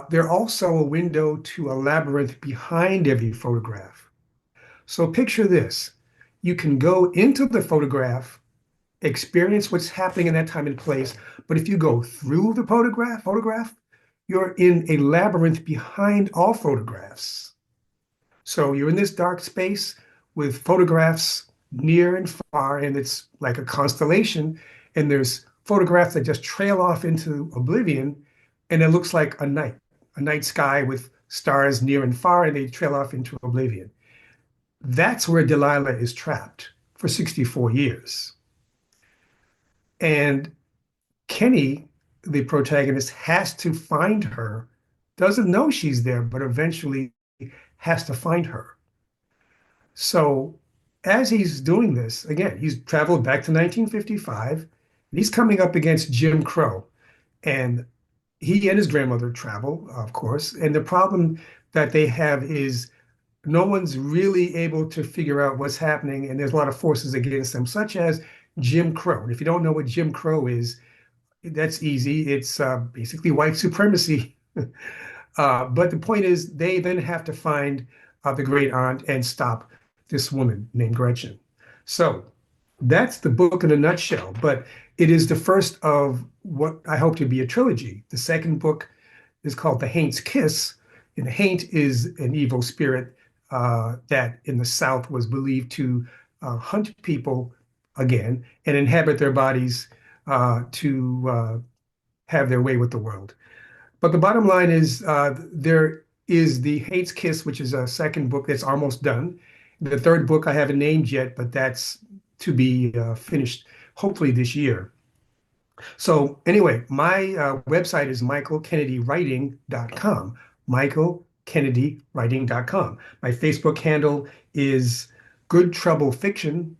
they're also a window to a labyrinth behind every photograph. So picture this. You can go into the photograph, experience what's happening in that time and place, but if you go through the photograph, you're in a labyrinth behind all photographs. So you're in this dark space with photographs near and far, and it's like a constellation, and there's photographs that just trail off into oblivion, and it looks like a night sky with stars near and far, and they trail off into oblivion. That's where Delilah is trapped for 64 years. And Kenny, the protagonist, has to find her, doesn't know she's there, but eventually has to find her. So as he's doing this, again, he's traveled back to 1955, and he's coming up against Jim Crow. And he and his grandmother travel, of course. And the problem that they have is no one's really able to figure out what's happening, and there's a lot of forces against them, such as Jim Crow. And if you don't know what Jim Crow is, that's easy. It's basically white supremacy. But the point is, they then have to find the great aunt and stop this woman named Gretchen. So that's the book in a nutshell, but it is the first of what I hope to be a trilogy. The second book is called The Haint's Kiss, and the Haint is an evil spirit that in the South was believed to hunt people again and inhabit their bodies to have their way with the world. But the bottom line is there is The Haint's Kiss, which is a second book that's almost done. The third book I haven't named yet, but that's to be finished hopefully this year. So anyway, my website is michaelkennedywriting.com, michaelkennedywriting.com. My Facebook handle is Good Trouble Fiction,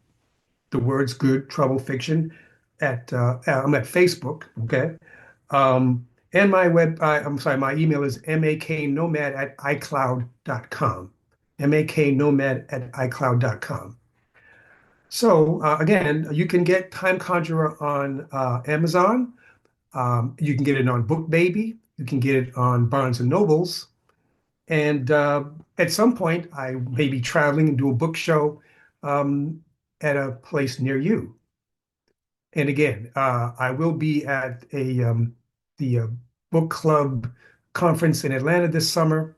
the words Good Trouble Fiction. I'm at Facebook, okay? And my my email is maknomad@icloud.com, maknomad@icloud.com. So again, you can get Time Conjurer on Amazon. You can get it on BookBaby. You can get it on Barnes and Nobles. And at some point, I may be traveling and do a book show at a place near you. And again, I will be at the book club conference in Atlanta this summer,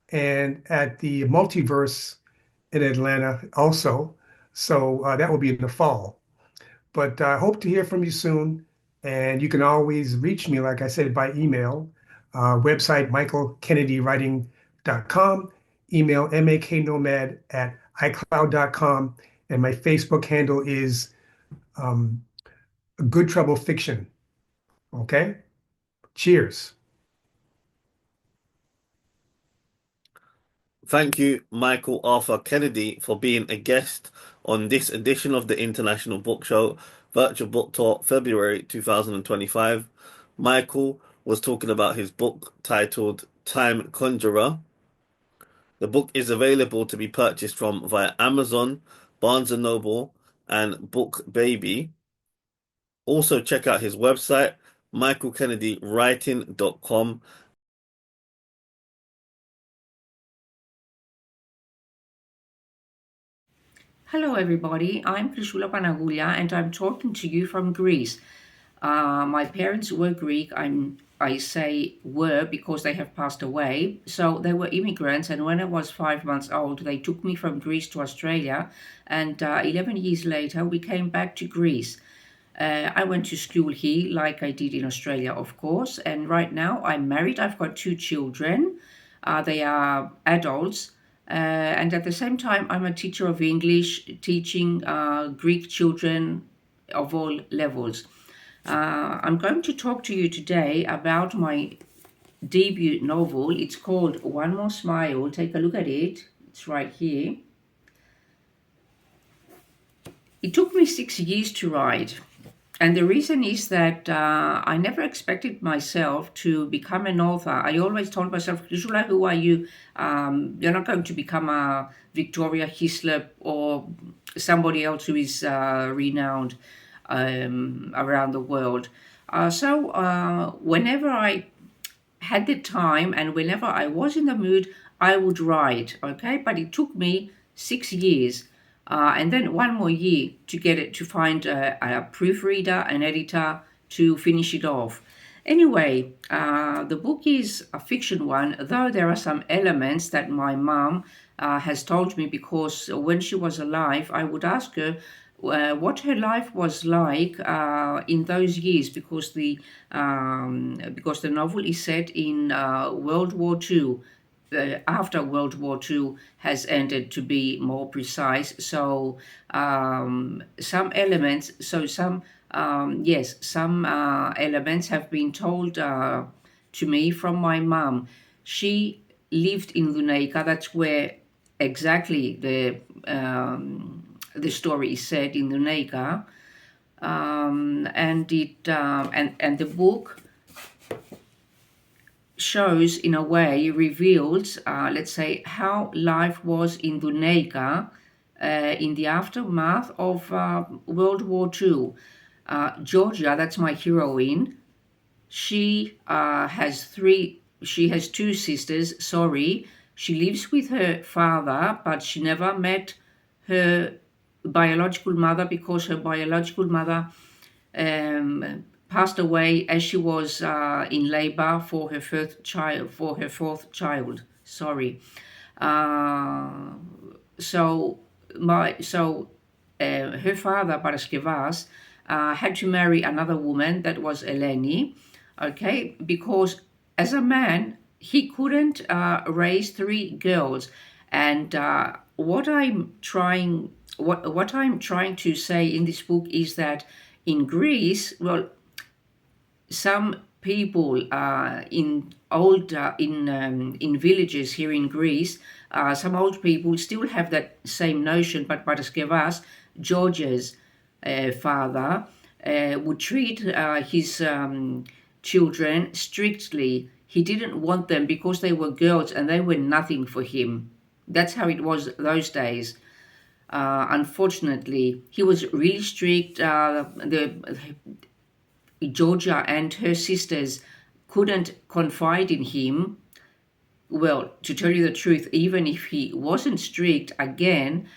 and at the Multiverse in Atlanta also. So that will be in the fall. But I hope to hear from you soon. And you can always reach me, like I said, by email. Website, michaelkennedywriting.com. Email maknomad@icloud.com. And my Facebook handle is Good Trouble Fiction. Okay? Cheers. Thank you, Michael Arthur Kennedy, for being a guest on this edition of the International Book Show Virtual Book Tour, February 2025. Michael was talking about his book titled Time Conjurer. The book is available to be purchased from via Amazon, Barnes & Noble, and BookBaby. Also check out his website, michaelkennedywriting.com. Hello everybody, I'm Chrisoula Panagoulia and I'm talking to you from Greece. My parents were Greek. I say were because they have passed away. So they were immigrants, and when I was 5 months old, they took me from Greece to Australia, and 11 years later we came back to Greece. I went to school here like I did in Australia, of course. And right now I'm married. I've got 2 children. They are adults. And at the same time, I'm a teacher of English, teaching Greek children of all levels. I'm going to talk to you today about my debut novel. It's called One More Smile. Take a look at it. It's right here. It took me 6 years to write. And the reason is that I never expected myself to become an author. I always told myself, Chrisoula, who are you? You're not going to become a Victoria Hislop or somebody else who is renowned around the world. So whenever I had the time and whenever I was in the mood, I would write, okay? But it took me 6 years and then 1 more year to get it, to find a proofreader, an editor to finish it off. Anyway, the book is a fiction one, though there are some elements that my mom has told me, because when she was alive, I would ask her what her life was like in those years, because the novel is set in World War II. After World War II has ended, to be more precise. So some elements, some elements have been told to me from my mom. She lived in Luneka. That's where exactly the story is set, in Luneka, and the book shows, in a way, reveals, let's say, how life was in Luneka in the aftermath of World War II. Georgia, that's my heroine. She has 2 sisters. Sorry, she lives with her father, but she never met her biological mother, because her biological mother passed away as she was in labor for her fourth child. Sorry. Her father, Paraskevas, had to marry another woman, that was Eleni, okay, because as a man he couldn't raise 3 girls. And what I'm trying to say in this book is that in Greece, well, some people in villages here in Greece, some old people still have that same notion. But Paraskevas, George's father, would treat his children strictly. He didn't want them because they were girls and they were nothing for him. That's how it was those days. Unfortunately, he was really strict. Georgia and her sisters couldn't confide in him. Well, to tell you the truth, even if he wasn't strict, again,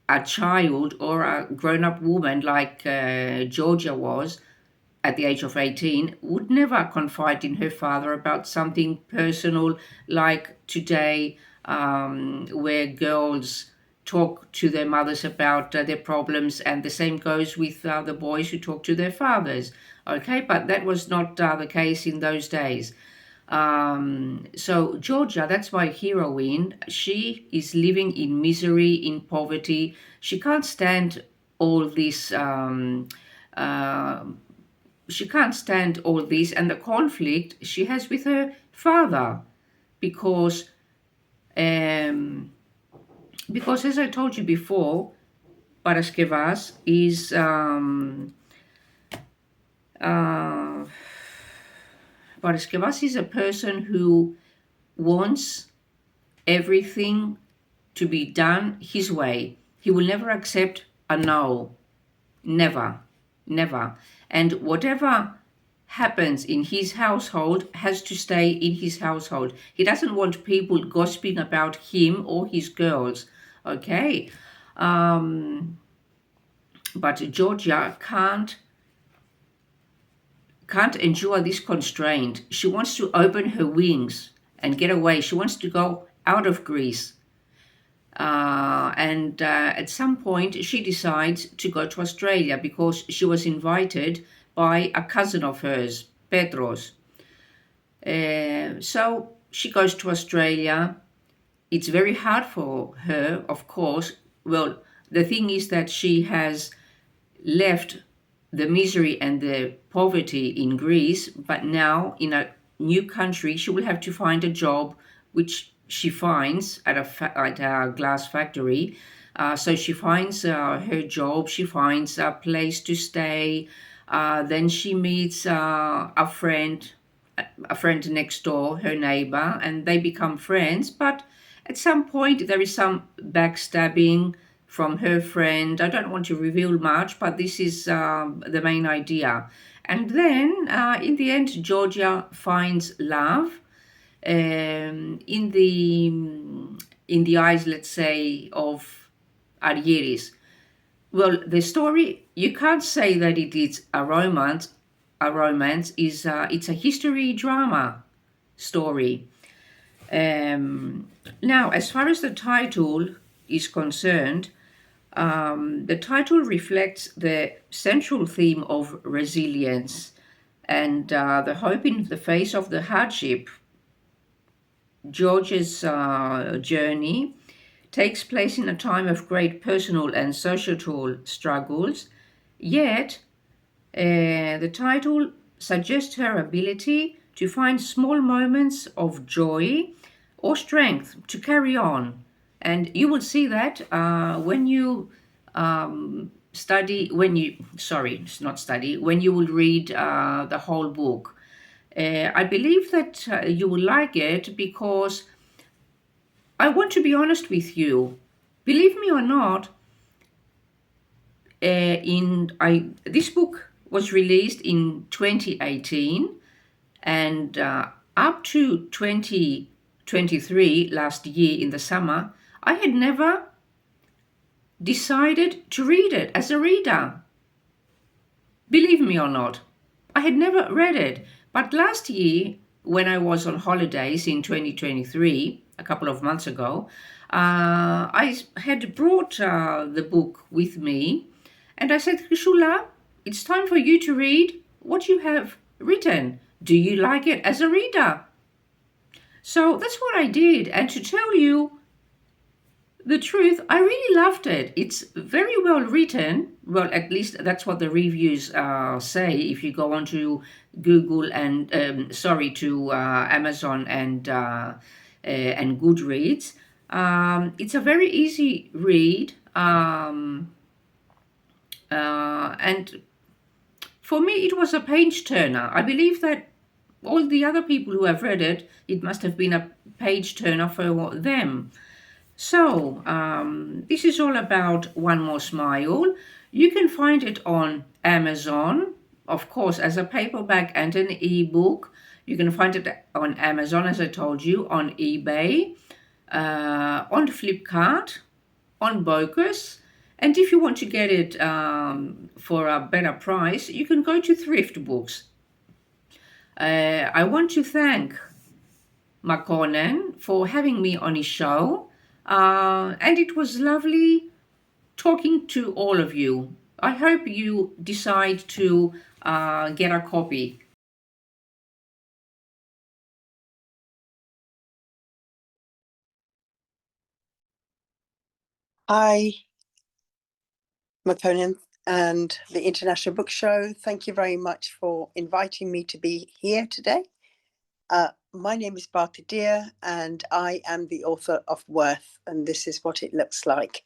a child or a grown-up woman like Georgia was at the age of 18 would never confide in her father about something personal like today, where girls talk to their mothers about their problems, and the same goes with the boys who talk to their fathers. Okay, but that was not the case in those days. So Georgia, that's my heroine. She is living in misery, in poverty. She can't stand all this. She can't stand all this and the conflict she has with her father, because as I told you before, Paraskevas is Paraskevas is a person who wants everything to be done his way. He will never accept a no. Never. And whatever happens in his household has to stay in his household. He doesn't want people gossiping about him or his girls. Okay? But Georgia can't endure this constraint. She wants to open her wings and get away. She wants to go out of Greece. And at some point, she decides to go to Australia because she was invited by a cousin of hers, Petros. So she goes to Australia. It's very hard for her, of course. Well, the thing is that she has left the misery and the poverty in Greece, but now in a new country, she will have to find a job, which she finds at a glass factory. So she finds her job, she finds a place to stay. Then she meets a friend next door, her neighbor, and they become friends. But at some point, there is some backstabbing from her friend. I don't want to reveal much, but this is the main idea. And then, in the end, Georgia finds love in the eyes, let's say, of Argyris. Well, the story, you can't say that it is a romance. It's a history drama story. Now, as far as the title is concerned, the title reflects the central theme of resilience and the hope in the face of the hardship. George's journey takes place in a time of great personal and societal struggles, yet the title suggests her ability to find small moments of joy or strength to carry on. And you will see that when you when you will read the whole book. I believe that you will like it because I want to be honest with you. Believe me or not, this book was released in 2018, and up to 2023, last year in the summer, I had never decided to read it as a reader. Believe me or not, I had never read it. But last year, when I was on holidays in 2023, a couple of months ago, I had brought the book with me, and I said, Chrisoula, it's time for you to read what you have written. Do you like it as a reader? So that's what I did. And to tell you the truth, I really loved it. It's very well written. Well, at least that's what the reviews say. If you go onto Google and to Amazon and Goodreads, it's a very easy read. And for me, it was a page turner. I believe that all the other people who have read it, it must have been a page turner for them. So, this is all about One More Smile. You can find it on Amazon, of course, as a paperback and an ebook. You can find it on Amazon, as I told you, on eBay, on Flipkart, on Bocus. And if you want to get it for a better price, you can go to Thrift Books. I want to thank Makonnen for having me on his show. And it was lovely talking to all of you. I hope you decide to get a copy. Hi, Makonnen and the International Book Show. Thank you very much for inviting me to be here today. My name is Bharti Dhir, and I am the author of Worth, and this is what it looks like.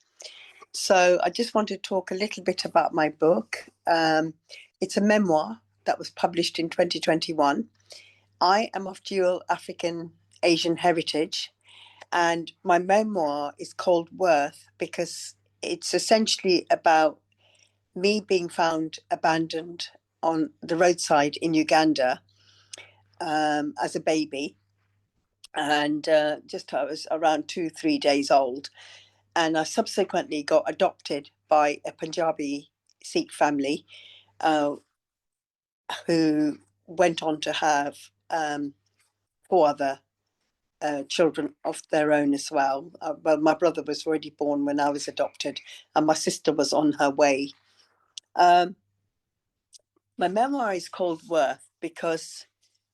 So I just want to talk a little bit about my book. It's a memoir that was published in 2021. I am of dual African Asian heritage, and my memoir is called Worth because it's essentially about me being found abandoned on the roadside in Uganda as a baby. And I was around 2-3 days old. And I subsequently got adopted by a Punjabi Sikh family who went on to have 4 other children of their own as well. Well, my brother was already born when I was adopted, and my sister was on her way. My memoir is called Worth because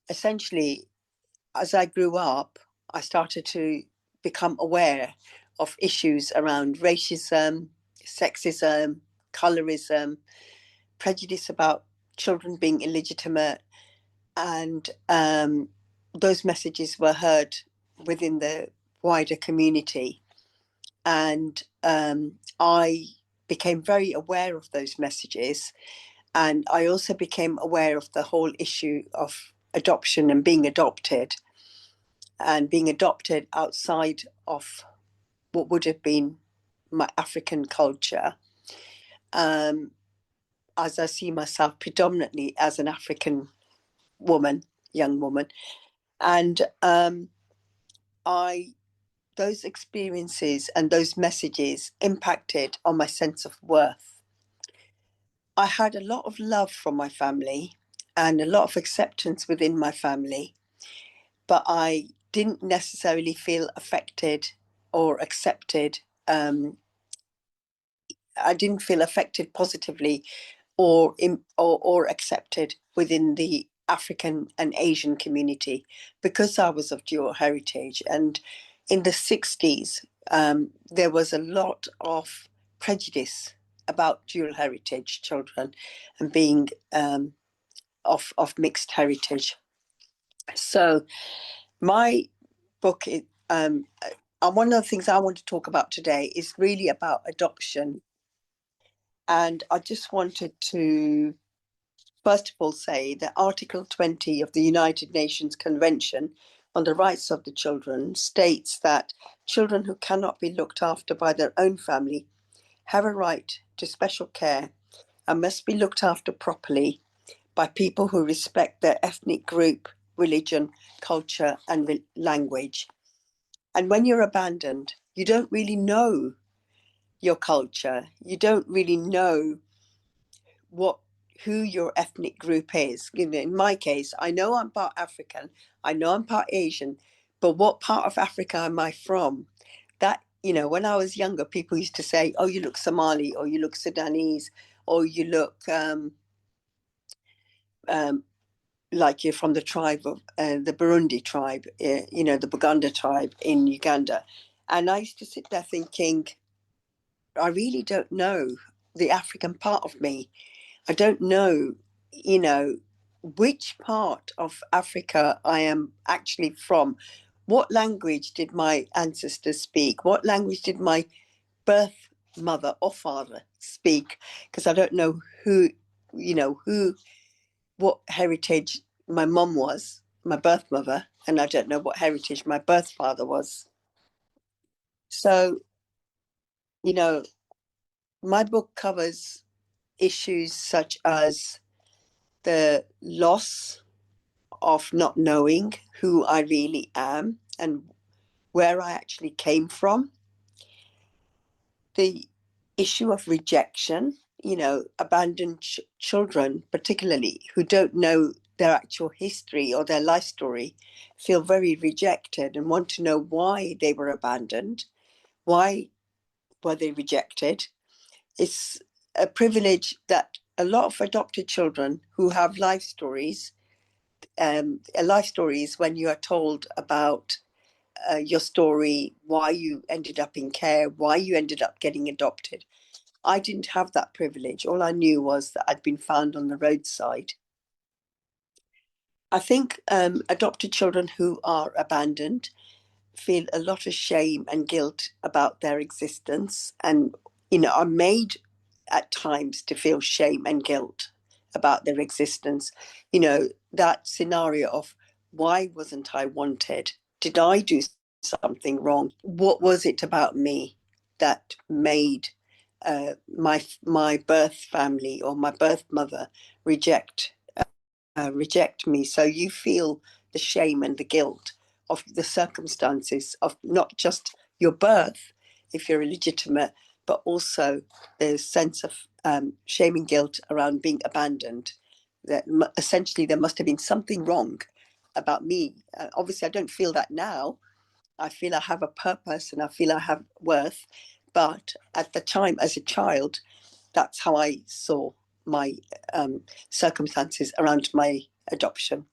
essentially, as I grew up, I started to become aware of issues around racism, sexism, colorism, prejudice about children being illegitimate, and those messages were heard within the wider community. And I became very aware of those messages. And I also became aware of the whole issue of adoption and being adopted outside of what would have been my African culture. As I see myself predominantly as an African woman, young woman. And those experiences and those messages impacted on my sense of worth. I had a lot of love from my family and a lot of acceptance within my family, but I didn't necessarily feel affected or accepted. I didn't feel affected positively or accepted within the African and Asian community because I was of dual heritage. And in the 60s, there was a lot of prejudice about dual heritage children and being of mixed heritage. So my book, one of the things I want to talk about today is really about adoption. And I just wanted to first of all say that Article 20 of the United Nations Convention on the Rights of the Children states that children who cannot be looked after by their own family have a right to special care and must be looked after properly by people who respect their ethnic group, religion, culture, and language. And when you're abandoned, you don't really know your culture. You don't really know who your ethnic group is. In my case, I know I'm part African, I know I'm part Asian, but what part of Africa am I from? That, when I was younger, people used to say, oh, you look Somali, or you look Sudanese, or you look like you're from the tribe of the Burundi tribe, the Buganda tribe in Uganda. And I used to sit there thinking, I really don't know the African part of me. I don't know, which part of Africa I am actually from. What language did my ancestors speak? What language did my birth mother or father speak? Because I don't know what heritage my mum was, my birth mother, and I don't know what heritage my birth father was. So, my book covers issues such as the loss of not knowing who I really am and where I actually came from, the issue of rejection, abandoned children, particularly who don't know their actual history or their life story, feel very rejected and want to know why they were abandoned, why were they rejected. It's a privilege that a lot of adopted children who have life stories, a life story is when you are told about your story, why you ended up in care, why you ended up getting adopted. I didn't have that privilege. All I knew was that I'd been found on the roadside. I think adopted children who are abandoned feel a lot of shame and guilt about their existence and, are made at times to feel shame and guilt about their existence. That scenario of why wasn't I wanted? Did I do something wrong? What was it about me that made my birth family or my birth mother reject me? So you feel the shame and the guilt of the circumstances of not just your birth, if you're illegitimate, but also the sense of shame and guilt around being abandoned. That essentially there must have been something wrong about me. Obviously, I don't feel that now, I feel I have a purpose and I feel I have worth. But at the time, as a child, that's how I saw my circumstances around my adoption.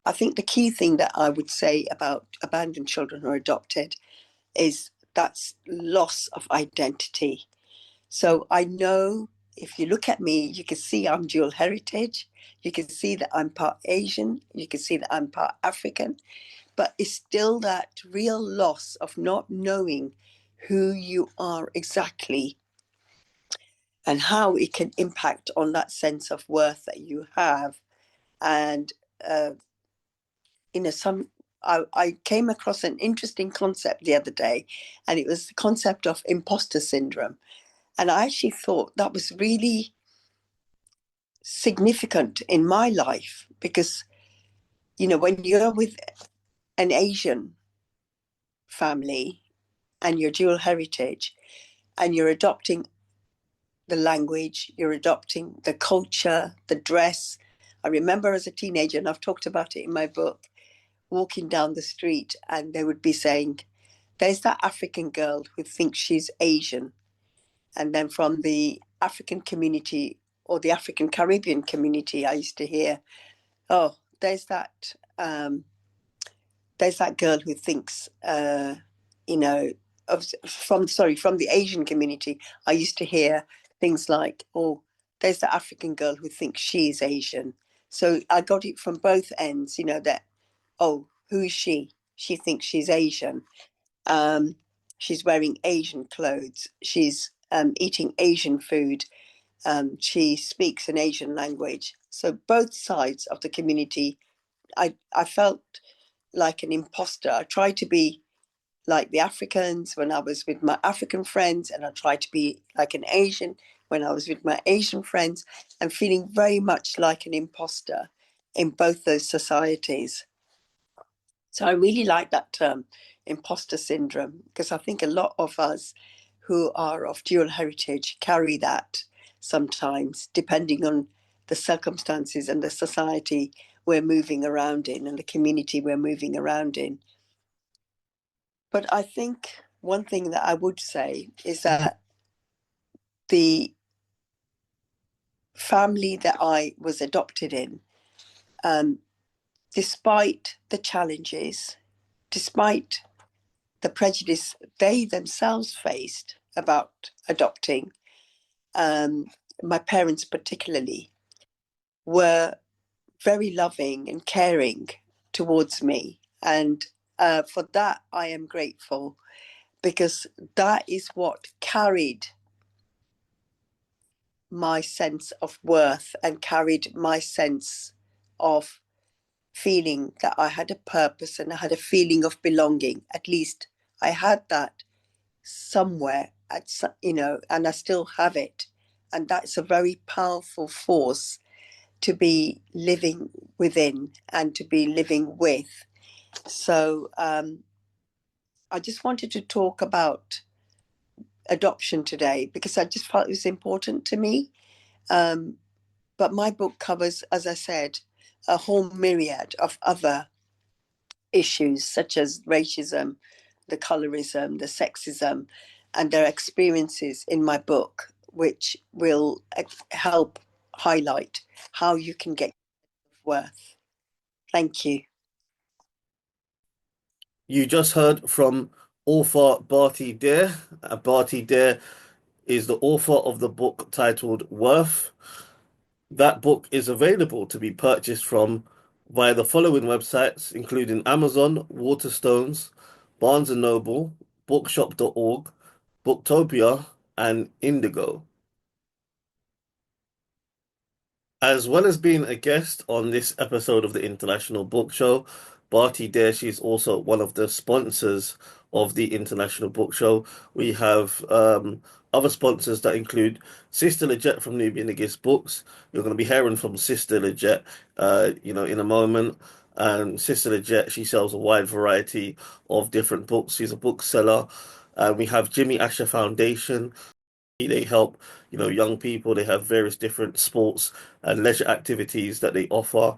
I think the key thing that I would say about abandoned children who are adopted is that's loss of identity. So I know if you look at me, you can see I'm dual heritage. You can see that I'm part Asian. You can see that I'm part African. But it's still that real loss of not knowing who you are exactly and how it can impact on that sense of worth that you have. And I came across an interesting concept the other day, and it was the concept of imposter syndrome. And I actually thought that was really significant in my life because, when you're with an Asian family and you're dual heritage and you're adopting the language, you're adopting the culture, the dress. I remember as a teenager, and I've talked about it in my book, walking down the street and they would be saying, there's that African girl who thinks she's Asian. And then from the African community or the African Caribbean community, I used to hear, oh, there's that girl who thinks, from the Asian community, I used to hear things like, oh, there's the African girl who thinks she's Asian. So I got it from both ends, that, oh, who is she? She thinks she's Asian. She's wearing Asian clothes. She's eating Asian food. She speaks an Asian language. So both sides of the community, I felt like an imposter. I tried to be like the Africans when I was with my African friends, and I tried to be like an Asian when I was with my Asian friends, and feeling very much like an imposter in both those societies. So I really like that term, imposter syndrome, because I think a lot of us who are of dual heritage carry that sometimes, depending on the circumstances and the society we're moving around in and the community we're moving around in. But I think one thing that I would say is that the family that I was adopted in, despite the challenges, despite the prejudice they themselves faced about adopting, my parents particularly, were very loving and caring towards me. And for that, I am grateful, because that is what carried my sense of worth and carried my sense of feeling that I had a purpose and I had a feeling of belonging. At least I had that somewhere, and I still have it. And that's a very powerful force to be living within and to be living with. So I just wanted to talk about adoption today because I just felt it was important to me. But my book covers, as I said, a whole myriad of other issues such as racism, the colorism, the sexism, and their experiences in my book, which will help highlight how you can get worth. Thank you. You just heard from author Bharti Dhir. Bharti Dhir is the author of the book titled Worth. That book is available to be purchased from via the following websites, including Amazon, Waterstones, Barnes & Noble, Bookshop.org, Booktopia, and Indigo. As well as being a guest on this episode of the International Book Show, Bharti Dhir, she's also one of the sponsors of the International Book Show. We have other sponsors that include Sister Leggett from Nubian Nagis Books. You're going to be hearing from Sister Leggett, in a moment. And Sister Leggett, she sells a wide variety of different books. She's a bookseller. We have Jimmy Asher Foundation. They help, young people. They have various different sports and leisure activities that they offer.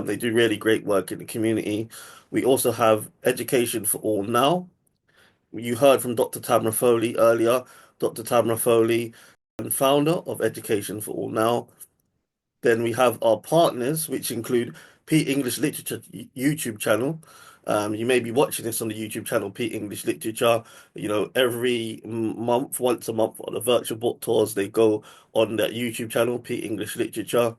They do really great work in the community. We also have Education for All Now. You heard from Dr. Tamera Foley earlier. Dr. Tamera Foley, and founder of Education for All Now. Then we have our partners, which include Pete English Literature YouTube channel. You may be watching this on the YouTube channel, Pete English Literature. You know, every month, once a month, on the virtual book tours, they go on that YouTube channel, Pete English Literature.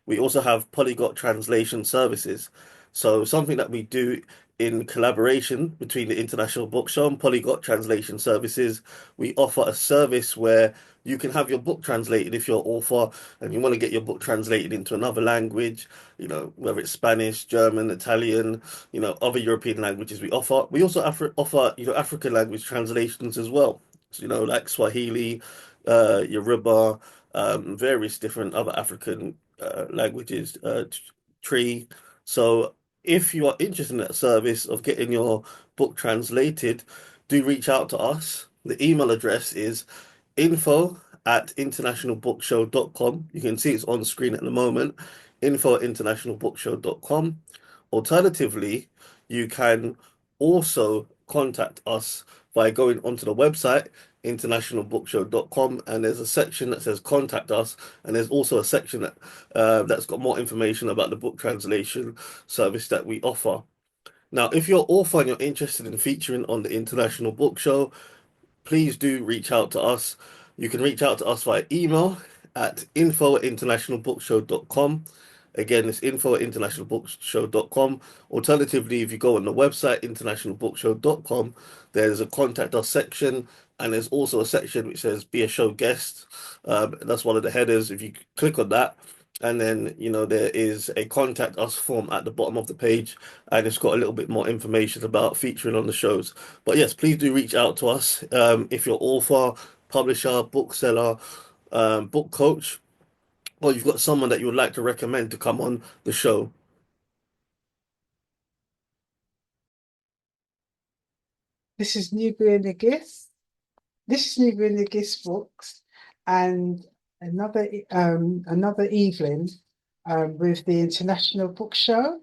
We also have polyglot translation services. So something that we do in collaboration between the International Book Show and Polyglot Translation Services, we offer a service where you can have your book translated if you're an author and you want to get your book translated into another language, you know, whether it's Spanish, German, Italian, you know, other European languages we offer. We also offer, you know, African language translations as well. So, you know, like Swahili, Yoruba, various different other African languages, tree. So if you are interested in that service of getting your book translated, do reach out to us. The email address is info@internationalbookshow.com. You can see it's on screen at the moment, info@internationalbookshow.com. Alternatively, you can also contact us by going onto the website, internationalbookshow.com, and there's a section that says contact us, and there's also a section that's got more information about the book translation service that we offer. Now, if you're author and you're interested in featuring on the International Book Show, please do reach out to us. You can reach out to us via email at info@internationalbookshow.com. Again, it's info@internationalbookshow.com. Alternatively, if you go on the website, internationalbookshow.com, there's a contact us section, and there's also a section which says be a show guest. That's one of the headers. If you click on that, and then, you know, there is a contact us form at the bottom of the page, and it's got a little bit more information about featuring on the shows. But yes, please do reach out to us. If you're author, publisher, bookseller, book coach, or you've got someone that you would like to recommend to come on the show. This is Nubian Nagis. This is Nubian Nagis Books, and another evening with the International Book Show.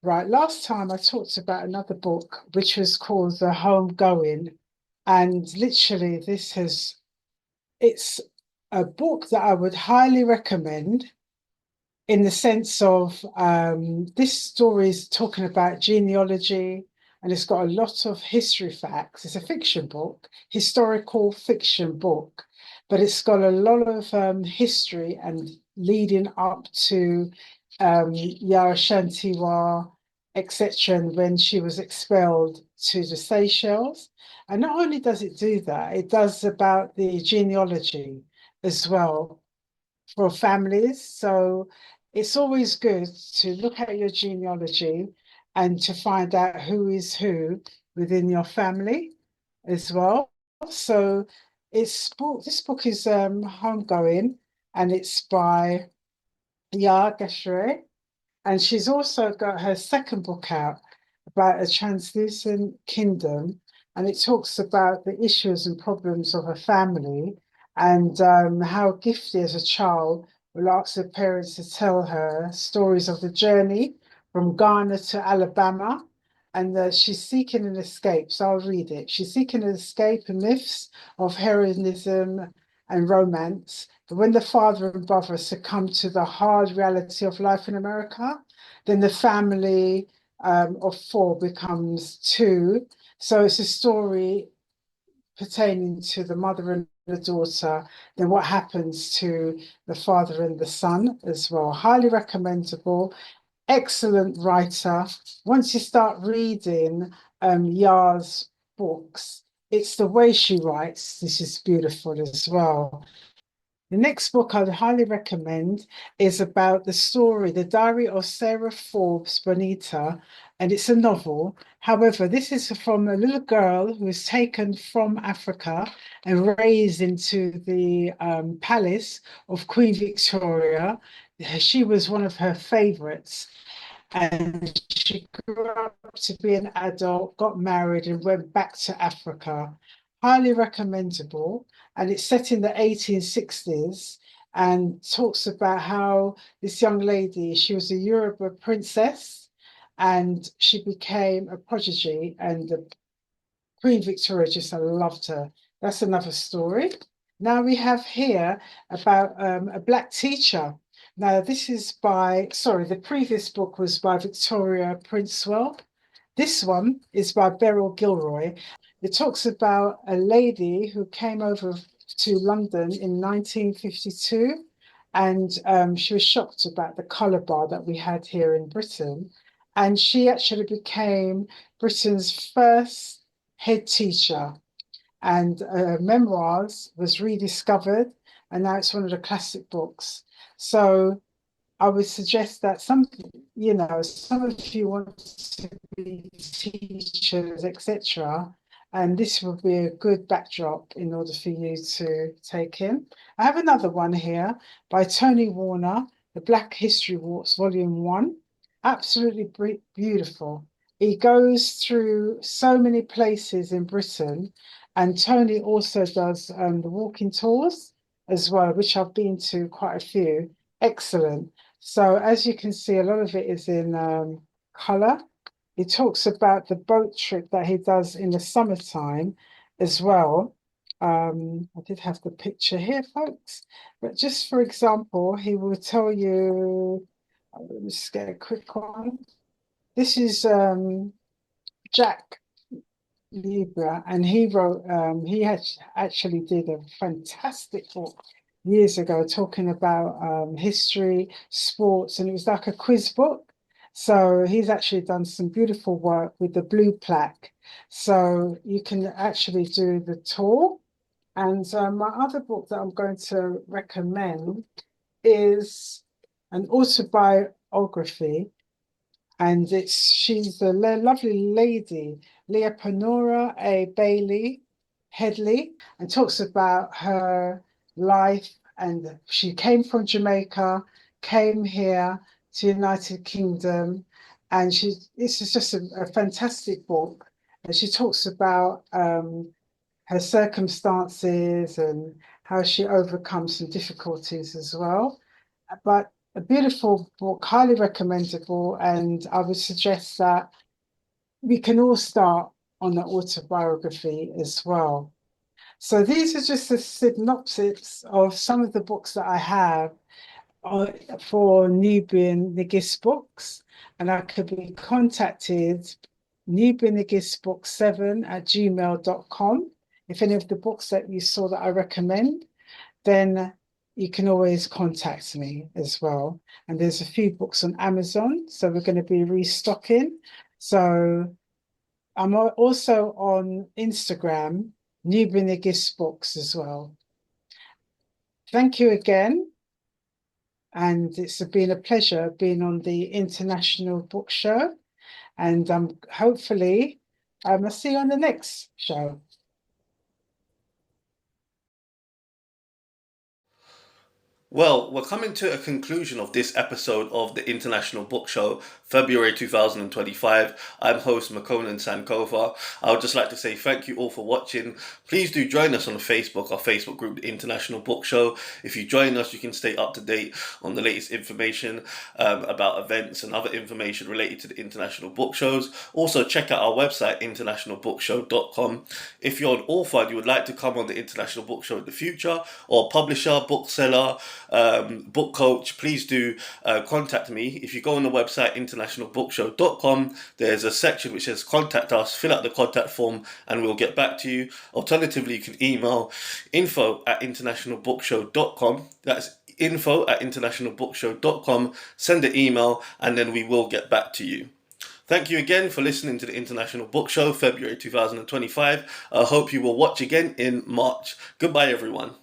Right, last time I talked about another book which was called The Homegoing, and literally it's a book that I would highly recommend, in the sense of this story is talking about genealogy, and it's got a lot of history facts. It's a fiction book, historical fiction book, but it's got a lot of history and leading up to Yara Shantiwa, etc., and when she was expelled to the Seychelles. And not only does it do that, it does about the genealogy as well for families. So it's always good to look at your genealogy and to find out who is who within your family as well. So this book is Homegoing, and it's by Yara Geshere. And she's also got her second book out about a translucent kingdom, and it talks about the issues and problems of a family, and how Gifty as a child will ask her parents to tell her stories of the journey from Ghana to Alabama, and she's seeking an escape. So I'll read it. She's seeking an escape in myths of heroism and romance. But when the father and brother succumb to the hard reality of life in America, then the family of four becomes two. So it's a story pertaining to the mother and the daughter, then what happens to the father and the son as well. Highly recommendable, excellent writer. Once you start reading Yar's books, it's the way she writes. This is beautiful as well. The next book I'd highly recommend is about the story, The Diary of Sarah Forbes Bonita, and it's a novel. However, this is from a little girl who is taken from Africa and raised into the palace of Queen Victoria. She was one of her favorites, and she grew up to be an adult, got married, and went back to Africa. Highly recommendable, and it's set in the 1860s and talks about how this young lady, she was a Yoruba princess, and she became a prodigy, and the Queen Victoria just loved her. That's another story. Now we have here about a black teacher. Now this is the previous book was by Victoria Princewell. This one is by Beryl Gilroy. It talks about a lady who came over to London in 1952, and she was shocked about the colour bar that we had here in Britain. And she actually became Britain's first head teacher. And Memoirs was rediscovered, and now it's one of the classic books. So I would suggest that some of you want to be teachers, etc. And this will be a good backdrop in order for you to take in. I have another one here by Tony Warner, The Black History Walks, Volume 1. Absolutely beautiful. He goes through so many places in Britain, and Tony also does the walking tours as well, which I've been to quite a few. Excellent. So as you can see, a lot of it is in colour. He talks about the boat trip that he does in the summertime as well. I did have the picture here, folks. But just for example, he will tell you, let me just get a quick one. This is Jack Libra, and he wrote, he actually did a fantastic book years ago talking about history, sports, and it was like a quiz book. So he's actually done some beautiful work with the blue plaque. So you can actually do the tour. And my other book that I'm going to recommend is an autobiography, and she's a lovely lady, Leonora A. Bailey Headley, and talks about her life. And she came from Jamaica, came here to United Kingdom, and this is just a fantastic book. And she talks about her circumstances and how she overcomes some difficulties as well. But a beautiful book, highly recommendable, and I would suggest that we can all start on the autobiography as well. So these are just a synopsis of some of the books that I have for Nubian Nagis Books, and I could be contacted nubiannagisbook7@gmail.com. If any of the books that you saw that I recommend, then you can always contact me as well. And there's a few books on Amazon, so we're going to be restocking. So I'm also on Instagram, Nubian Nagis Books as well. Thank you again. And it's been a pleasure being on the International Book Show. And hopefully I'll see you on the next show. Well, we're coming to a conclusion of this episode of the International Book Show, February 2025. I'm host Makonnen Sankofa. I would just like to say thank you all for watching. Please do join us on Facebook, our Facebook group, the International Book Show. If you join us, you can stay up to date on the latest information about events and other information related to the International Book Shows. Also, check out our website, internationalbookshow.com. If you're an author and you would like to come on the International Book Show in the future, or publisher, bookseller, book coach, please do contact me. If you go on the website internationalbookshow.com, there's a section which says contact us. Fill out the contact form and we'll get back to you. Alternatively, you can email info@internationalbookshow.com. That's info@internationalbookshow.com. Send an email and then we will get back to you. Thank you again for listening to the International Book Show, February 2025. I hope you will watch again in March. Goodbye, everyone.